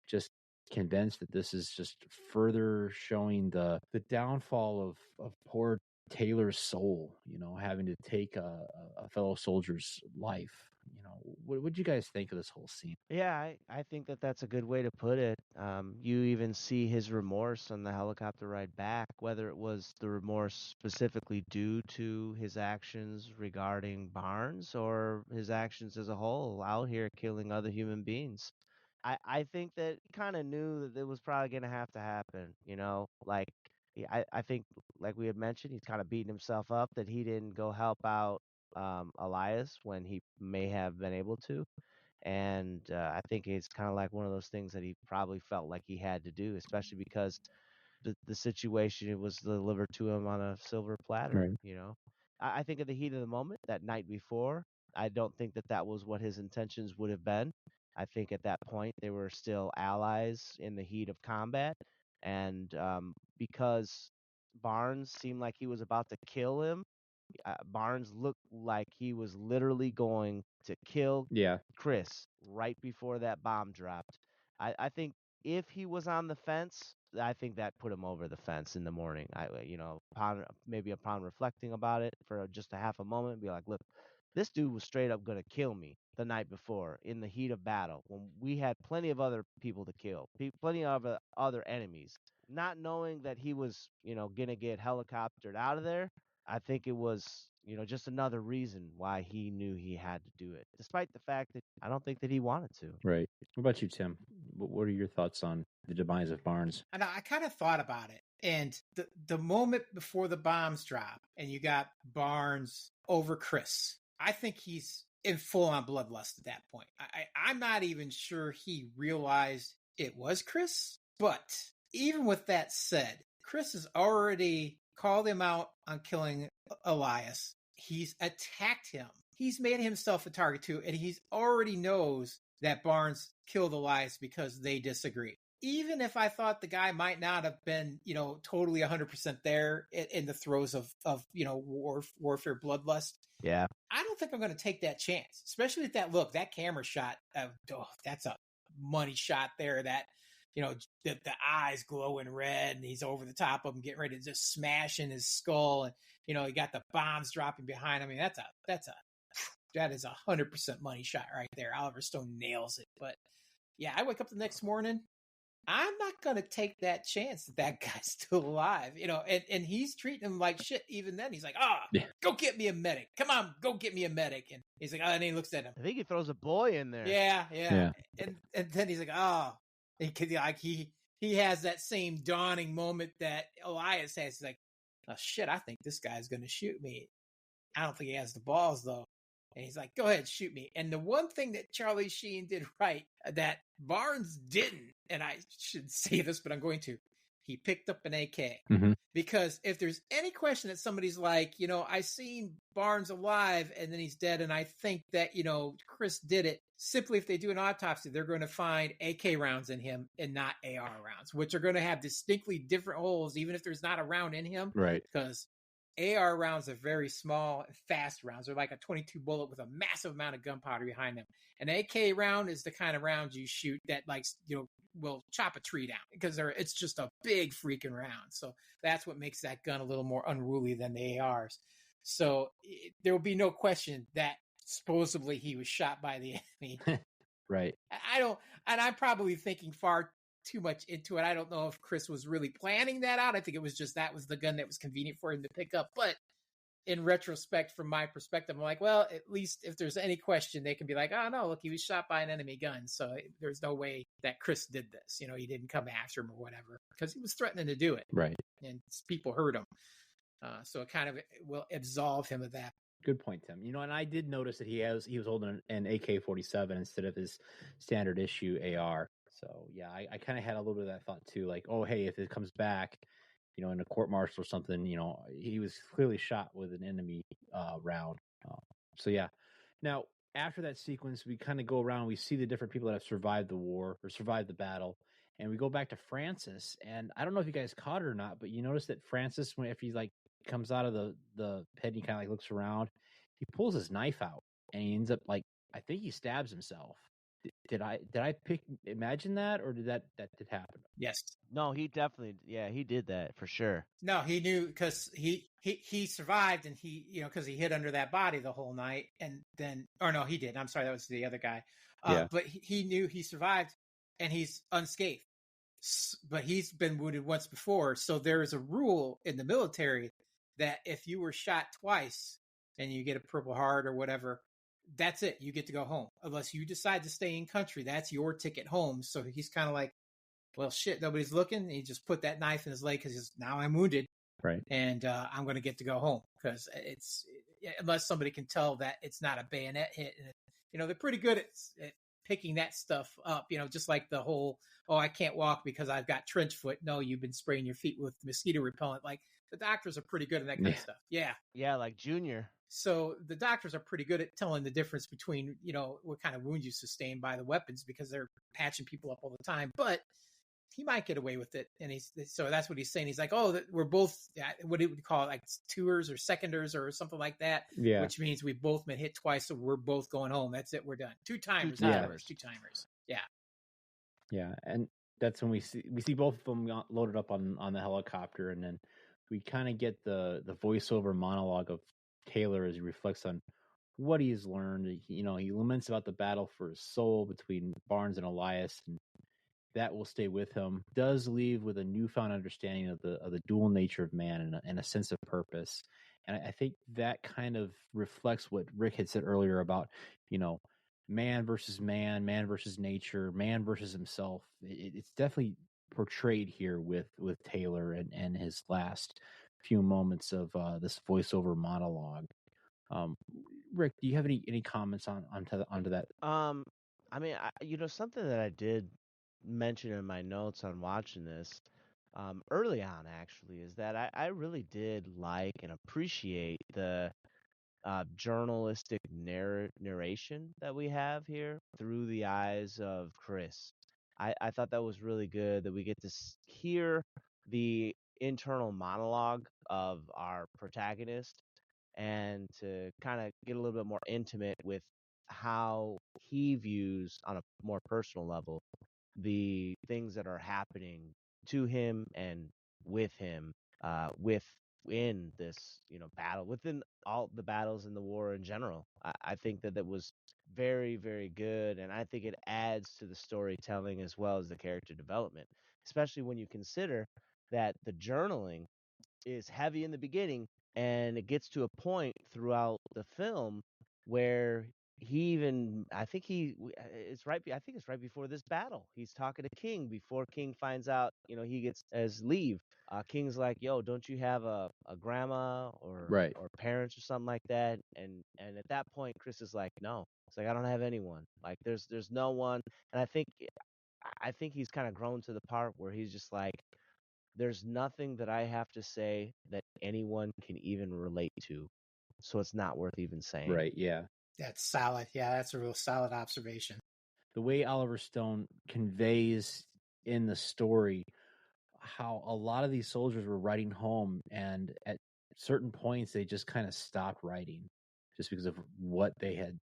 just convinced that this is just further showing the downfall of poor Taylor's soul, having to take a fellow soldier's life. What do you guys think of this whole scene? Yeah, I think that's a good way to put it. You even see his remorse on the helicopter ride back, whether it was the remorse specifically due to his actions regarding Barnes or his actions as a whole out here killing other human beings. I think that he kind of knew that it was probably going to happen, like I think, like we had mentioned, he's kind of beating himself up that he didn't go help out Elias when he may have been able to. And I think it's kind of like one of those things that he probably felt like he had to do, especially because the situation it was delivered to him on a silver platter. Right. You know, I think in the heat of the moment that night before, I don't think that was what his intentions would have been. I think at that point they were still allies in the heat of combat, and because Barnes seemed like he was about to kill him, Barnes looked like he was literally going to kill Yeah. Chris right before that bomb dropped. I think if he was on the fence, I think that put him over the fence in the morning. Upon reflecting about it for just a half a moment, be like, look, this dude was straight up gonna kill me the night before in the heat of battle when we had plenty of other people to kill, plenty of other enemies. Not knowing that he was, gonna get helicoptered out of there, I think it was, just another reason why he knew he had to do it, despite the fact that I don't think that he wanted to. Right. What about you, Tim? What are your thoughts on the demise of Barnes? And I kind of thought about it. And the moment before the bombs drop and you got Barnes over Chris, I think he's in full on bloodlust at that point. I'm not even sure he realized it was Chris. But even with that said, Chris has already called him out on killing Elias. He's attacked him. He's made himself a target too, and he's already knows that Barnes killed Elias because they disagree. Even if I thought the guy might not have been, totally 100% there in the throes of warfare, bloodlust. Yeah. I don't think I'm going to take that chance, especially with that look, that camera shot. That's a money shot there. That, the eyes glowing red and he's over the top of him, getting ready to just smash in his skull. And, he got the bombs dropping behind him. I mean, that is 100% money shot right there. Oliver Stone nails it. But yeah, I wake up the next morning. I'm not going to take that chance that guy's still alive, and he's treating him like shit. Even then, he's like, go get me a medic. Come on, go get me a medic. And he's like, and he looks at him. I think he throws a boy in there. Yeah. And then he's like, he has that same dawning moment that Elias has. He's like, oh shit, I think this guy's going to shoot me. I don't think he has the balls though. And he's like, go ahead, shoot me. And the one thing that Charlie Sheen did right that Barnes didn't, and I should say this, but I'm going to, he picked up an AK. Mm-hmm. Because if there's any question that somebody's like, I seen Barnes alive and then he's dead, and I think that, Chris did it, simply if they do an autopsy, they're going to find AK rounds in him and not AR rounds, which are going to have distinctly different holes, even if there's not a round in him. Right. Because AR rounds are very small, fast rounds. They're like a 22 bullet with a massive amount of gunpowder behind them. An AK round is the kind of round you shoot that, will chop a tree down because it's just a big freaking round. So that's what makes that gun a little more unruly than the ARs. So there will be no question that supposedly he was shot by the enemy. Right. I'm probably thinking far too much into it. I don't know if Chris was really planning that out. I think it was just that was the gun that was convenient for him to pick up. But in retrospect, from my perspective, I'm like, well, at least if there's any question, they can be like, oh no, look, he was shot by an enemy gun. So there's no way that Chris did this. He didn't come after him or whatever because he was threatening to do it. Right. And people heard him. So it kind of will absolve him of that. Good point, Tim. And I did notice that he was holding an AK-47 instead of his standard issue AR. So yeah, I kind of had a little bit of that thought too. Like, oh, hey, if it comes back, in a court martial or something, he was clearly shot with an enemy round. So yeah. Now after that sequence, we kind of go around. We see the different people that have survived the war or survived the battle, and we go back to Francis. And I don't know if you guys caught it or not, but you notice that Francis, if he comes out of the pit, and he kind of looks around, he pulls his knife out, and he ends up I think he stabs himself. Did I imagine that, or did that did happen? Yes. No, he definitely, he did that for sure. No, he knew because he survived, and he, because he hid under that body the whole night, and then, or no, he didn't. I'm sorry, that was the other guy. But he knew he survived, and he's unscathed. But he's been wounded once before, so there is a rule in the military that if you were shot twice and you get a Purple Heart or whatever, that's it. You get to go home. Unless you decide to stay in country, that's your ticket home. So he's kind of like, well, shit, nobody's looking. And he just put that knife in his leg because now I'm wounded. Right. And I'm going to get to go home because unless somebody can tell that it's not a bayonet hit. And, they're pretty good at picking that stuff up, just like the whole, I can't walk because I've got trench foot. No, you've been spraying your feet with mosquito repellent. Like the doctors are pretty good at that kind of stuff. Yeah. Yeah, like Junior. So the doctors are pretty good at telling the difference between, what kind of wounds you sustained by the weapons because they're patching people up all the time. But he might get away with it. And so that's what he's saying. He's like, we're both, what do we call it? Like tours or seconders or something like that. Yeah. Which means we've both been hit twice. So we're both going home. That's it. We're done. Two-timers. Yeah. Yeah. And that's when we see both of them loaded up on the helicopter. And then we kind of get the voiceover monologue of Taylor as he reflects on what he's learned. He laments about the battle for his soul between Barnes and Elias, and that will stay with him. Does leave with a newfound understanding of the dual nature of man and a sense of purpose. And I think that kind of reflects what Rick had said earlier about, man versus nature, man versus himself. It's definitely portrayed here with Taylor and his last few moments of this voiceover monologue. Rick, do you have any comments onto that? I mean, something that I did mention in my notes on watching this early on actually is that I really did like and appreciate the journalistic narration that we have here through the eyes of Chris. I thought that was really good that we get to hear the internal monologue of our protagonist and to kind of get a little bit more intimate with how he views on a more personal level the things that are happening to him and with him within this battle, within all the battles in the war in general. I think that was very, very good, and I think it adds to the storytelling as well as the character development, especially when you consider that the journaling is heavy in the beginning and it gets to a point throughout the film where it's right before this battle. He's talking to King before King finds out, he gets his leave. King's like, yo, don't you have a grandma or parents or something like that? And at that point, Chris is like, no. It's like, I don't have anyone. Like there's no one. And I think he's kind of grown to the part where he's just like, there's nothing that I have to say that anyone can even relate to. So it's not worth even saying. Right, yeah. That's solid. Yeah, that's a real solid observation. The way Oliver Stone conveys in the story how a lot of these soldiers were writing home, and at certain points they just kind of stopped writing just because of what they had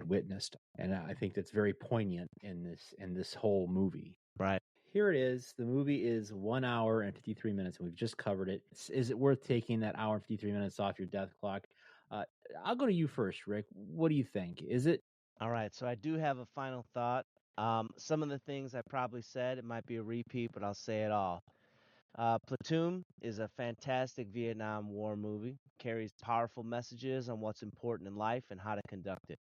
witnessed. And I think that's very poignant in this whole movie. Right. Here it is. The movie is 1 hour and 53 minutes, and we've just covered it. Is it worth taking that hour and 53 minutes off your death clock? I'll go to you first, Rick. What do you think? Is it? All right, so I do have a final thought. Some of the things I probably said, it might be a repeat, but I'll say it all. Platoon is a fantastic Vietnam War movie, carries powerful messages on what's important in life and how to conduct it.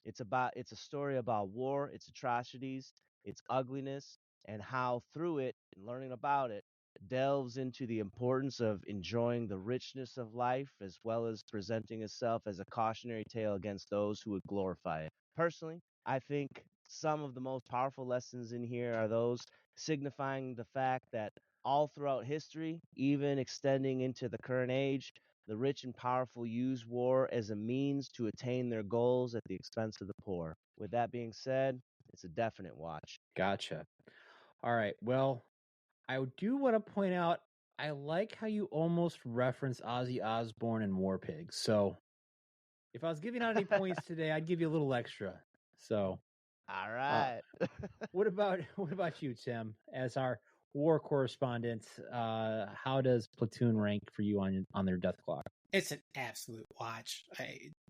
It's a story about war, its atrocities, its ugliness, and how through it and learning about it delves into the importance of enjoying the richness of life as well as presenting itself as a cautionary tale against those who would glorify it. Personally, I think some of the most powerful lessons in here are those signifying the fact that all throughout history, even extending into the current age, the rich and powerful use war as a means to attain their goals at the expense of the poor. With that being said, it's a definite watch. Gotcha. All right. Well, I do want to point out, I like how you almost reference Ozzy Osbourne and War Pigs. So if I was giving out any points today, I'd give you a little extra. So, all right. What about you, Tim, as our war correspondent? How does Platoon rank for you on their death clock? It's an absolute watch.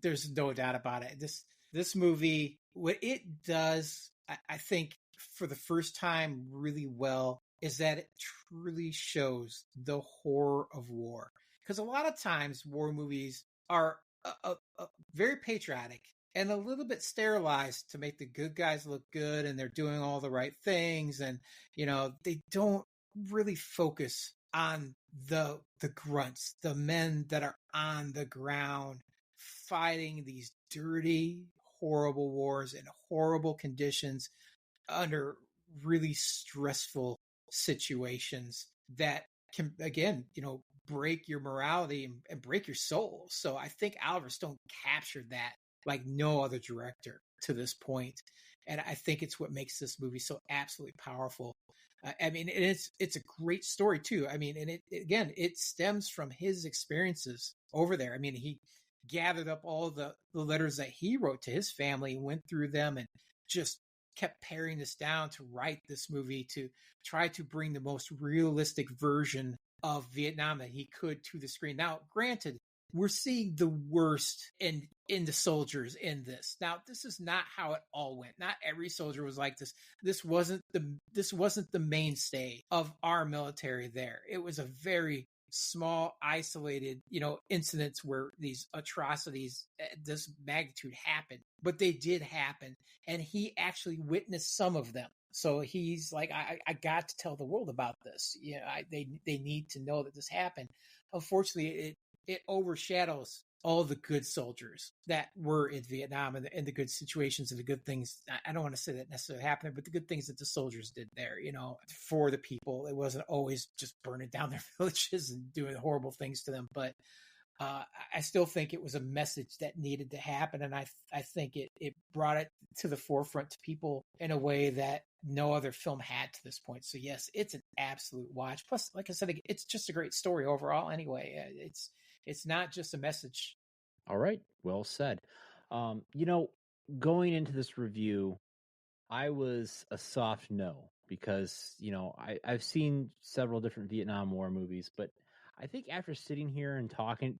There's no doubt about it. This movie, what it does, I think, for the first time really well, is that it truly shows the horror of war. Because a lot of times war movies are very patriotic. and a little bit sterilized to make the good guys look good and they're doing all the right things. And, they don't really focus on the grunts, the men that are on the ground fighting these dirty, horrible wars in horrible conditions under really stressful situations that can, again, break your morality and break your soul. So I think Oliver Stone captured that like no other director to this point. And I think it's what makes this movie so absolutely powerful. It's a great story too. And it stems from his experiences over there. He gathered up all the letters that he wrote to his family, went through them, and just kept paring this down to write this movie, to try to bring the most realistic version of Vietnam that he could to the screen. Now, granted, we're seeing the worst in the soldiers in this. Now, this is not how it all went. Not every soldier was like this. This wasn't the mainstay of our military there. It was a very small, isolated, incidents where these atrocities, this magnitude happened, but they did happen. And he actually witnessed some of them. So he's like, I got to tell the world about this. They need to know that this happened. Unfortunately, it overshadows all the good soldiers that were in Vietnam and the good situations and the good things. I don't want to say that necessarily happened, but the good things that the soldiers did there, for the people. It wasn't always just burning down their villages and doing horrible things to them. But I still think it was a message that needed to happen. And I think it brought it to the forefront to people in a way that no other film had to this point. So yes, it's an absolute watch. Plus, like I said, it's just a great story overall anyway. It's not just a message. All right. Well said. Going into this review, I was a soft no because, I've seen several different Vietnam War movies, but I think after sitting here and talking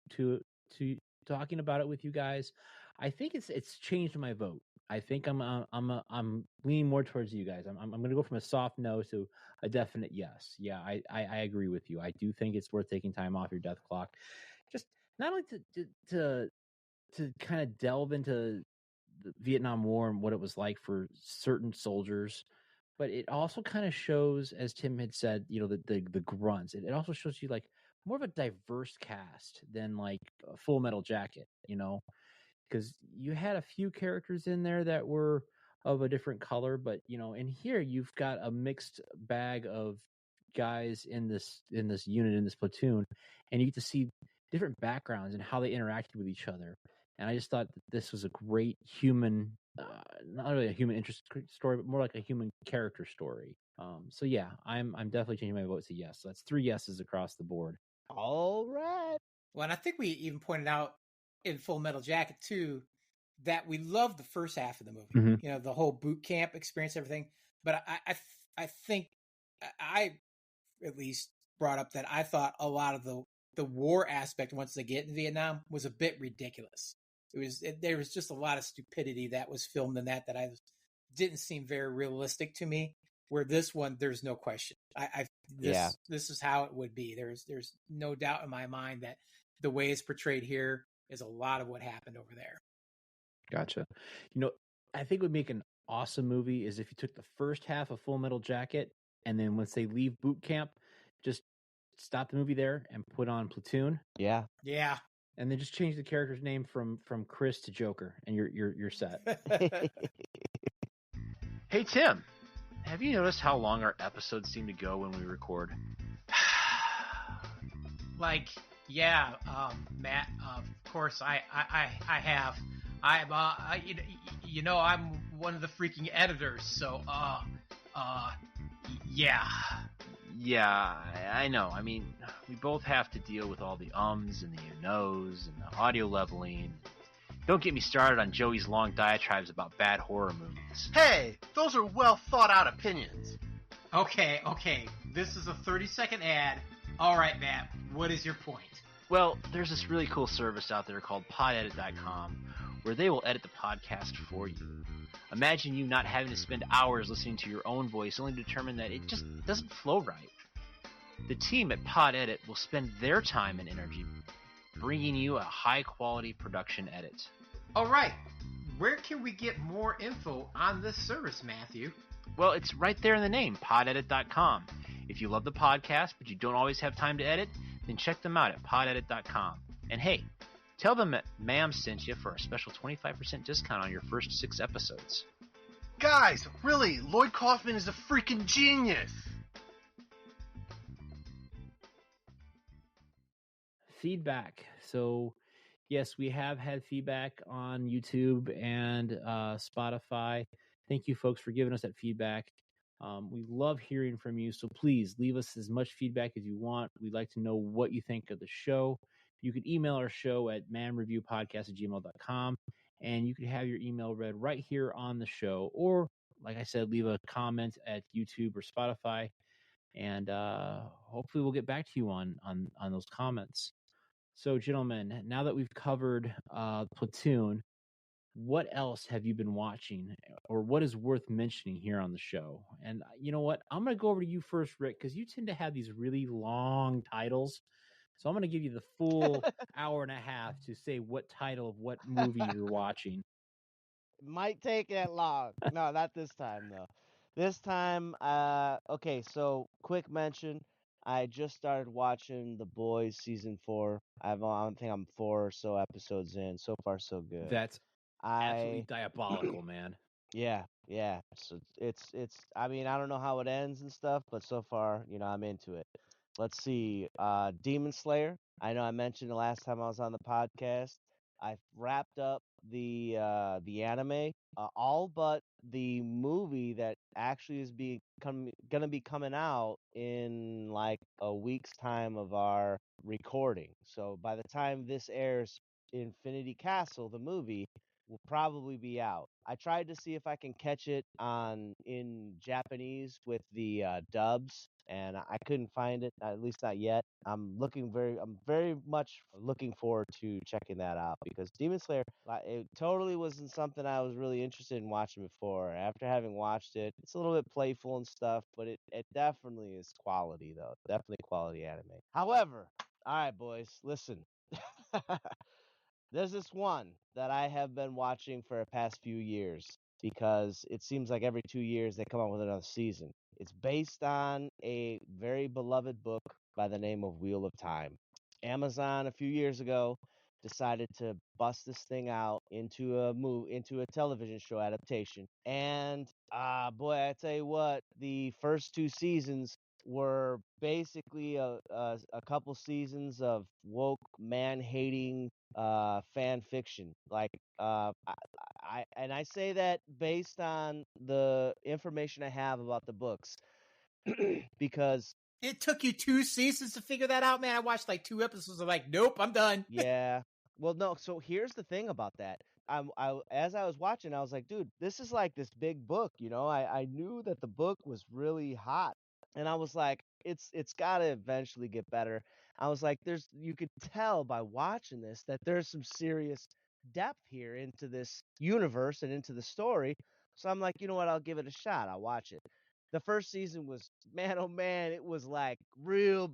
about it with you guys, I think it's changed my vote. I think I'm leaning more towards you guys. I'm going to go from a soft no to a definite yes. Yeah, I agree with you. I do think it's worth taking time off your death clock, just not only to kind of delve into the Vietnam War and what it was like for certain soldiers, but it also kind of shows, as Tim had said, the grunts. It also shows you like more of a diverse cast than like a Full Metal Jacket, because you had a few characters in there that were of a different color, but in here you've got a mixed bag of guys in this unit, in this platoon, and you get to see different backgrounds and how they interacted with each other. And I just thought that this was a great human, not really a human interest story, but more like a human character story. So yeah, I'm definitely changing my vote to yes. So that's 3 yeses across the board. All right. Well, and I think we even pointed out in Full Metal Jacket too that we loved the first half of the movie. Mm-hmm. The whole boot camp experience, everything. But I think I at least brought up that I thought a lot of the war aspect once they get in Vietnam was a bit ridiculous. There was just a lot of stupidity that was filmed in that I didn't seem very realistic to me. Where this one, there's no question. This is how it would be. There's no doubt in my mind that the way it's portrayed here is a lot of what happened over there. Gotcha. I think would make an awesome movie is if you took the first half of Full Metal Jacket and then once they leave boot camp, just stop the movie there and put on Platoon. Yeah. Yeah. And then just change the character's name from Chris to Joker, and you're set. Hey Tim, have you noticed how long our episodes seem to go when we record? Yeah, Matt. Of course, I have. I'm I'm one of the freaking editors, so yeah. Yeah, I know. I mean, we both have to deal with all the ums and the you-knows and the audio leveling. Don't get me started on Joey's long diatribes about bad horror movies. Hey, those are well thought out opinions. Okay. This is a 30-second ad. All right, Matt, what is your point? Well, there's this really cool service out there called podedit.com where they will edit the podcast for you. Imagine you not having to spend hours listening to your own voice only to determine that it just doesn't flow right. The team at PodEdit will spend their time and energy bringing you a high-quality production edit. All right. where can we get more info on this service, Matthew? Well, it's right there in the name, podedit.com. If you love the podcast, but you don't always have time to edit, then check them out at podedit.com. And hey, tell them that Ma'am sent you for a special 25% discount on your first 6 episodes. Guys, really, Lloyd Kaufman is a freaking genius. Feedback. So, yes, we have had feedback on YouTube and Spotify. Thank you, folks, for giving us that feedback. We love hearing from you, so please leave us as much feedback as you want. We'd like to know what you think of the show. You can email our show at manreviewpodcast@gmail.com, and you can have your email read right here on the show. Or, like I said, leave a comment at YouTube or Spotify, and hopefully we'll get back to you on those comments. So, gentlemen, now that we've covered Platoon, what else have you been watching, or what is worth mentioning here on the show? And you know what? I'm going to go over to you first, Rick, because you tend to have these really long titles. So I'm going to give you the full hour and a half to say what title of what movie you're watching. Might take that long. No, not this time though. This time, okay. So quick mention. I just started watching The Boys season 4. I think I'm 4 or so episodes in. So far, so good. That's absolutely diabolical, man. Yeah. So it's. I mean, I don't know how it ends and stuff, but so far, I'm into it. Let's see. Demon Slayer. I know I mentioned the last time I was on the podcast. I wrapped up the anime, all but the movie that actually is gonna be coming out in like a week's time of our recording. So by the time this airs, Infinity Castle, the movie, will probably be out. I tried to see if I can catch it in Japanese with the dubs, and I couldn't find it, at least not yet. I'm very much looking forward to checking that out because Demon Slayer, it totally wasn't something I was really interested in watching before. After having watched it, it's a little bit playful and stuff, but it definitely is quality though. Definitely quality anime. However, all right, boys, listen. There's this one that I have been watching for the past few years because it seems like every 2 years they come out with another season. It's based on a very beloved book by the name of Wheel of Time. Amazon a few years ago decided to bust this thing out into a television show adaptation. And boy, I tell you what, the first 2 seasons were basically a couple seasons of woke man hating fan fiction. Like I say that based on the information I have about the books because It took you 2 seasons to figure that out, man. I watched like 2 episodes. I'm like, nope, I'm done. yeah. Well, no. So here's the thing about that. As I was watching, I was like, dude, this is like this big book. I knew that the book was really hot, and I was like, it's got to eventually get better. I was like, you could tell by watching this that there's some serious depth here into this universe and into the story. So I'm like, you know what? I'll give it a shot. I'll watch it. The first season was, man, oh man, it was like real.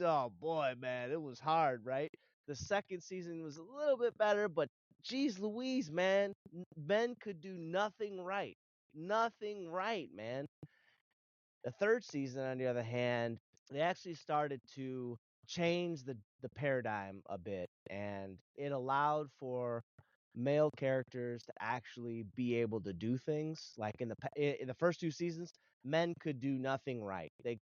Oh boy, man, it was hard, right? The second season was a little bit better, but geez Louise, man, men could do nothing right. Nothing right, man. The third season, on the other hand, they actually started to change the paradigm a bit, and it allowed for male characters to actually be able to do things. Like in the first 2 seasons, men could do nothing right. They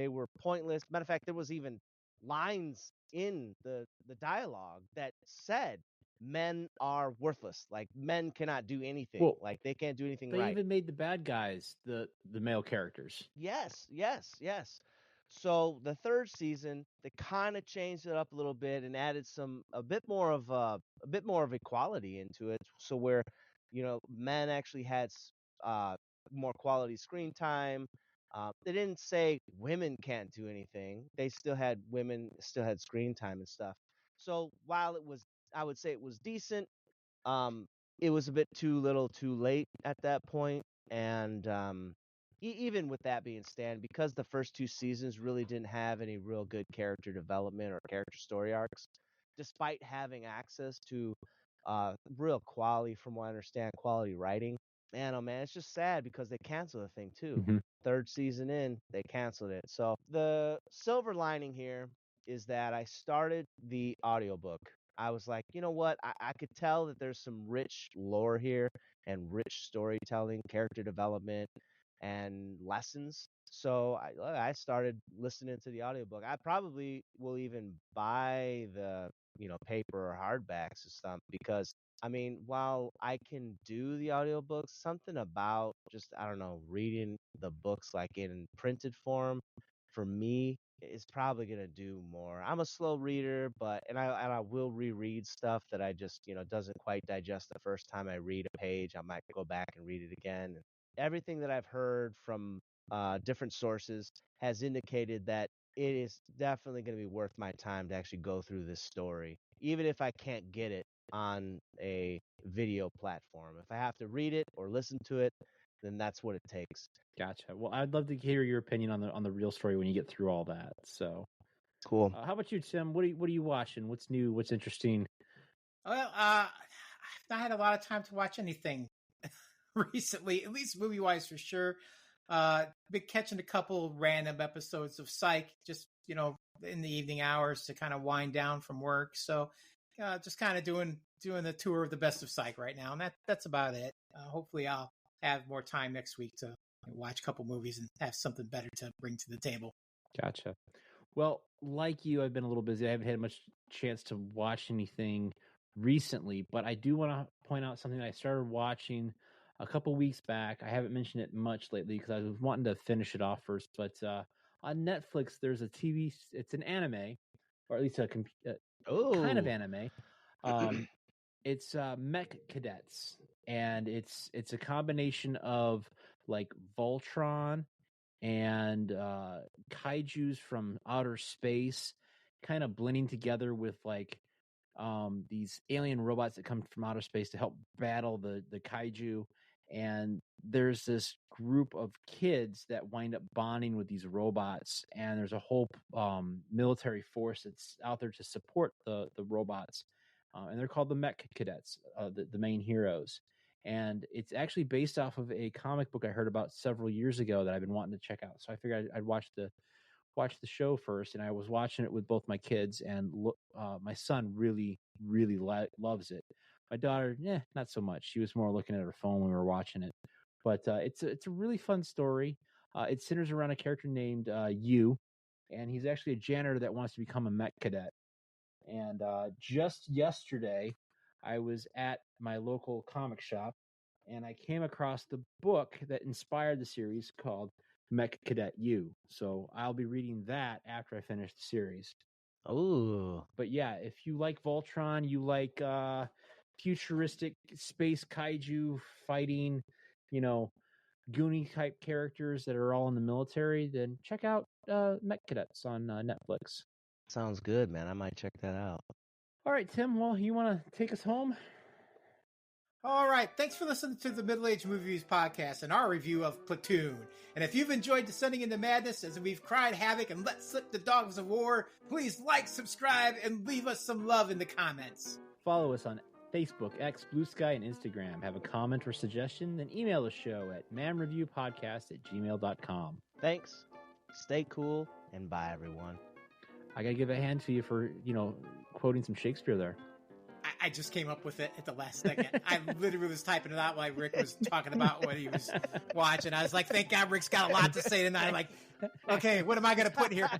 were pointless. Matter of fact, there was even lines in the dialogue that said men are worthless. Like men cannot do anything. Well, like they can't do anything They right. even made the bad guys the male characters. Yes. So the third season, they kind of changed it up a little bit and added a bit more of equality into it. So where, men actually had uh, more quality screen time. They didn't say women can't do anything. Women still had screen time and stuff. So while I would say it was decent. Um, it was a bit too little, too late at that point, and even with that being said, because the first 2 seasons really didn't have any real good character development or character story arcs, despite having access to real quality, from what I understand, quality writing. Man, oh man, it's just sad because they canceled the thing too. Mhm. Third season in, they canceled it. So the silver lining here is that I started the audiobook. I was like, you know what? I could tell that there's some rich lore here and rich storytelling, character development, and lessons. So I started listening to the audiobook. I probably will even buy the, paper or hardbacks or stuff because I mean, while I can do the audiobooks, something about just, I don't know, reading the books like in printed form for me is probably gonna do more. I'm a slow reader, but and I will reread stuff that I just, doesn't quite digest the first time I read a page. I might go back and read it again. Everything that I've heard from different sources has indicated that it is definitely going to be worth my time to actually go through this story, even if I can't get it on a video platform. If I have to read it or listen to it, then that's what it takes. Gotcha. Well, I'd love to hear your opinion on the real story when you get through all that. So, Cool. how about you, Tim? What are you watching? What's new? What's interesting? Well, I've not had a lot of time to watch anything recently, at least movie wise for sure. Been catching a couple random episodes of Psych, just in the evening hours to kind of wind down from work. So, just kind of doing the tour of the best of Psych right now, and that's about it. Hopefully, I'll have more time next week to watch a couple movies and have something better to bring to the table. Gotcha. Well, like you, I've been a little busy. I haven't had much chance to watch anything recently, but I do want to point out something I started watching a couple weeks back. I haven't mentioned it much lately because I was wanting to finish it off first. But on Netflix, there's a TV. It's an anime, or at least a kind of anime. It's Mech Cadets, and it's a combination of like Voltron and kaijus from outer space, kind of blending together with like these alien robots that come from outer space to help battle the kaiju. And there's this group of kids that wind up bonding with these robots, and there's a whole military force that's out there to support the robots, and they're called the Mech Cadets, the main heroes. And it's actually based off of a comic book I heard about several years ago that I've been wanting to check out. So I figured I'd watch the show first, and I was watching it with both my kids, and my son really loves it. My daughter, not so much. She was more looking at her phone when we were watching it. But it's a really fun story. It centers around a character named Yu, and he's actually a janitor that wants to become a Mech Cadet. And just yesterday, I was at my local comic shop, and I came across the book that inspired the series called Mech Cadet Yu. So I'll be reading that after I finish the series. Ooh. But yeah, if you like Voltron, you like futuristic space kaiju fighting, Goonie type characters that are all in the military, then check out Mech Cadets on Netflix. Sounds good, man. I might check that out. All right, Tim. Well, you want to take us home? All right. Thanks for listening to the Middle Age Movies podcast and our review of Platoon. And if you've enjoyed Descending into Madness as we've cried havoc and let slip the dogs of war, please like, subscribe, and leave us some love in the comments. Follow us on Facebook, X, Blue Sky, and Instagram. Have a comment or suggestion? Then email the show at manreviewpodcast@gmail.com. Thanks. Stay cool, and bye, everyone. I gotta give a hand to you for, quoting some Shakespeare there. I just came up with it at the last second. I literally was typing it out while Rick was talking about what he was watching. I was like, thank God Rick's got a lot to say tonight. I'm like, okay, what am I going to put here?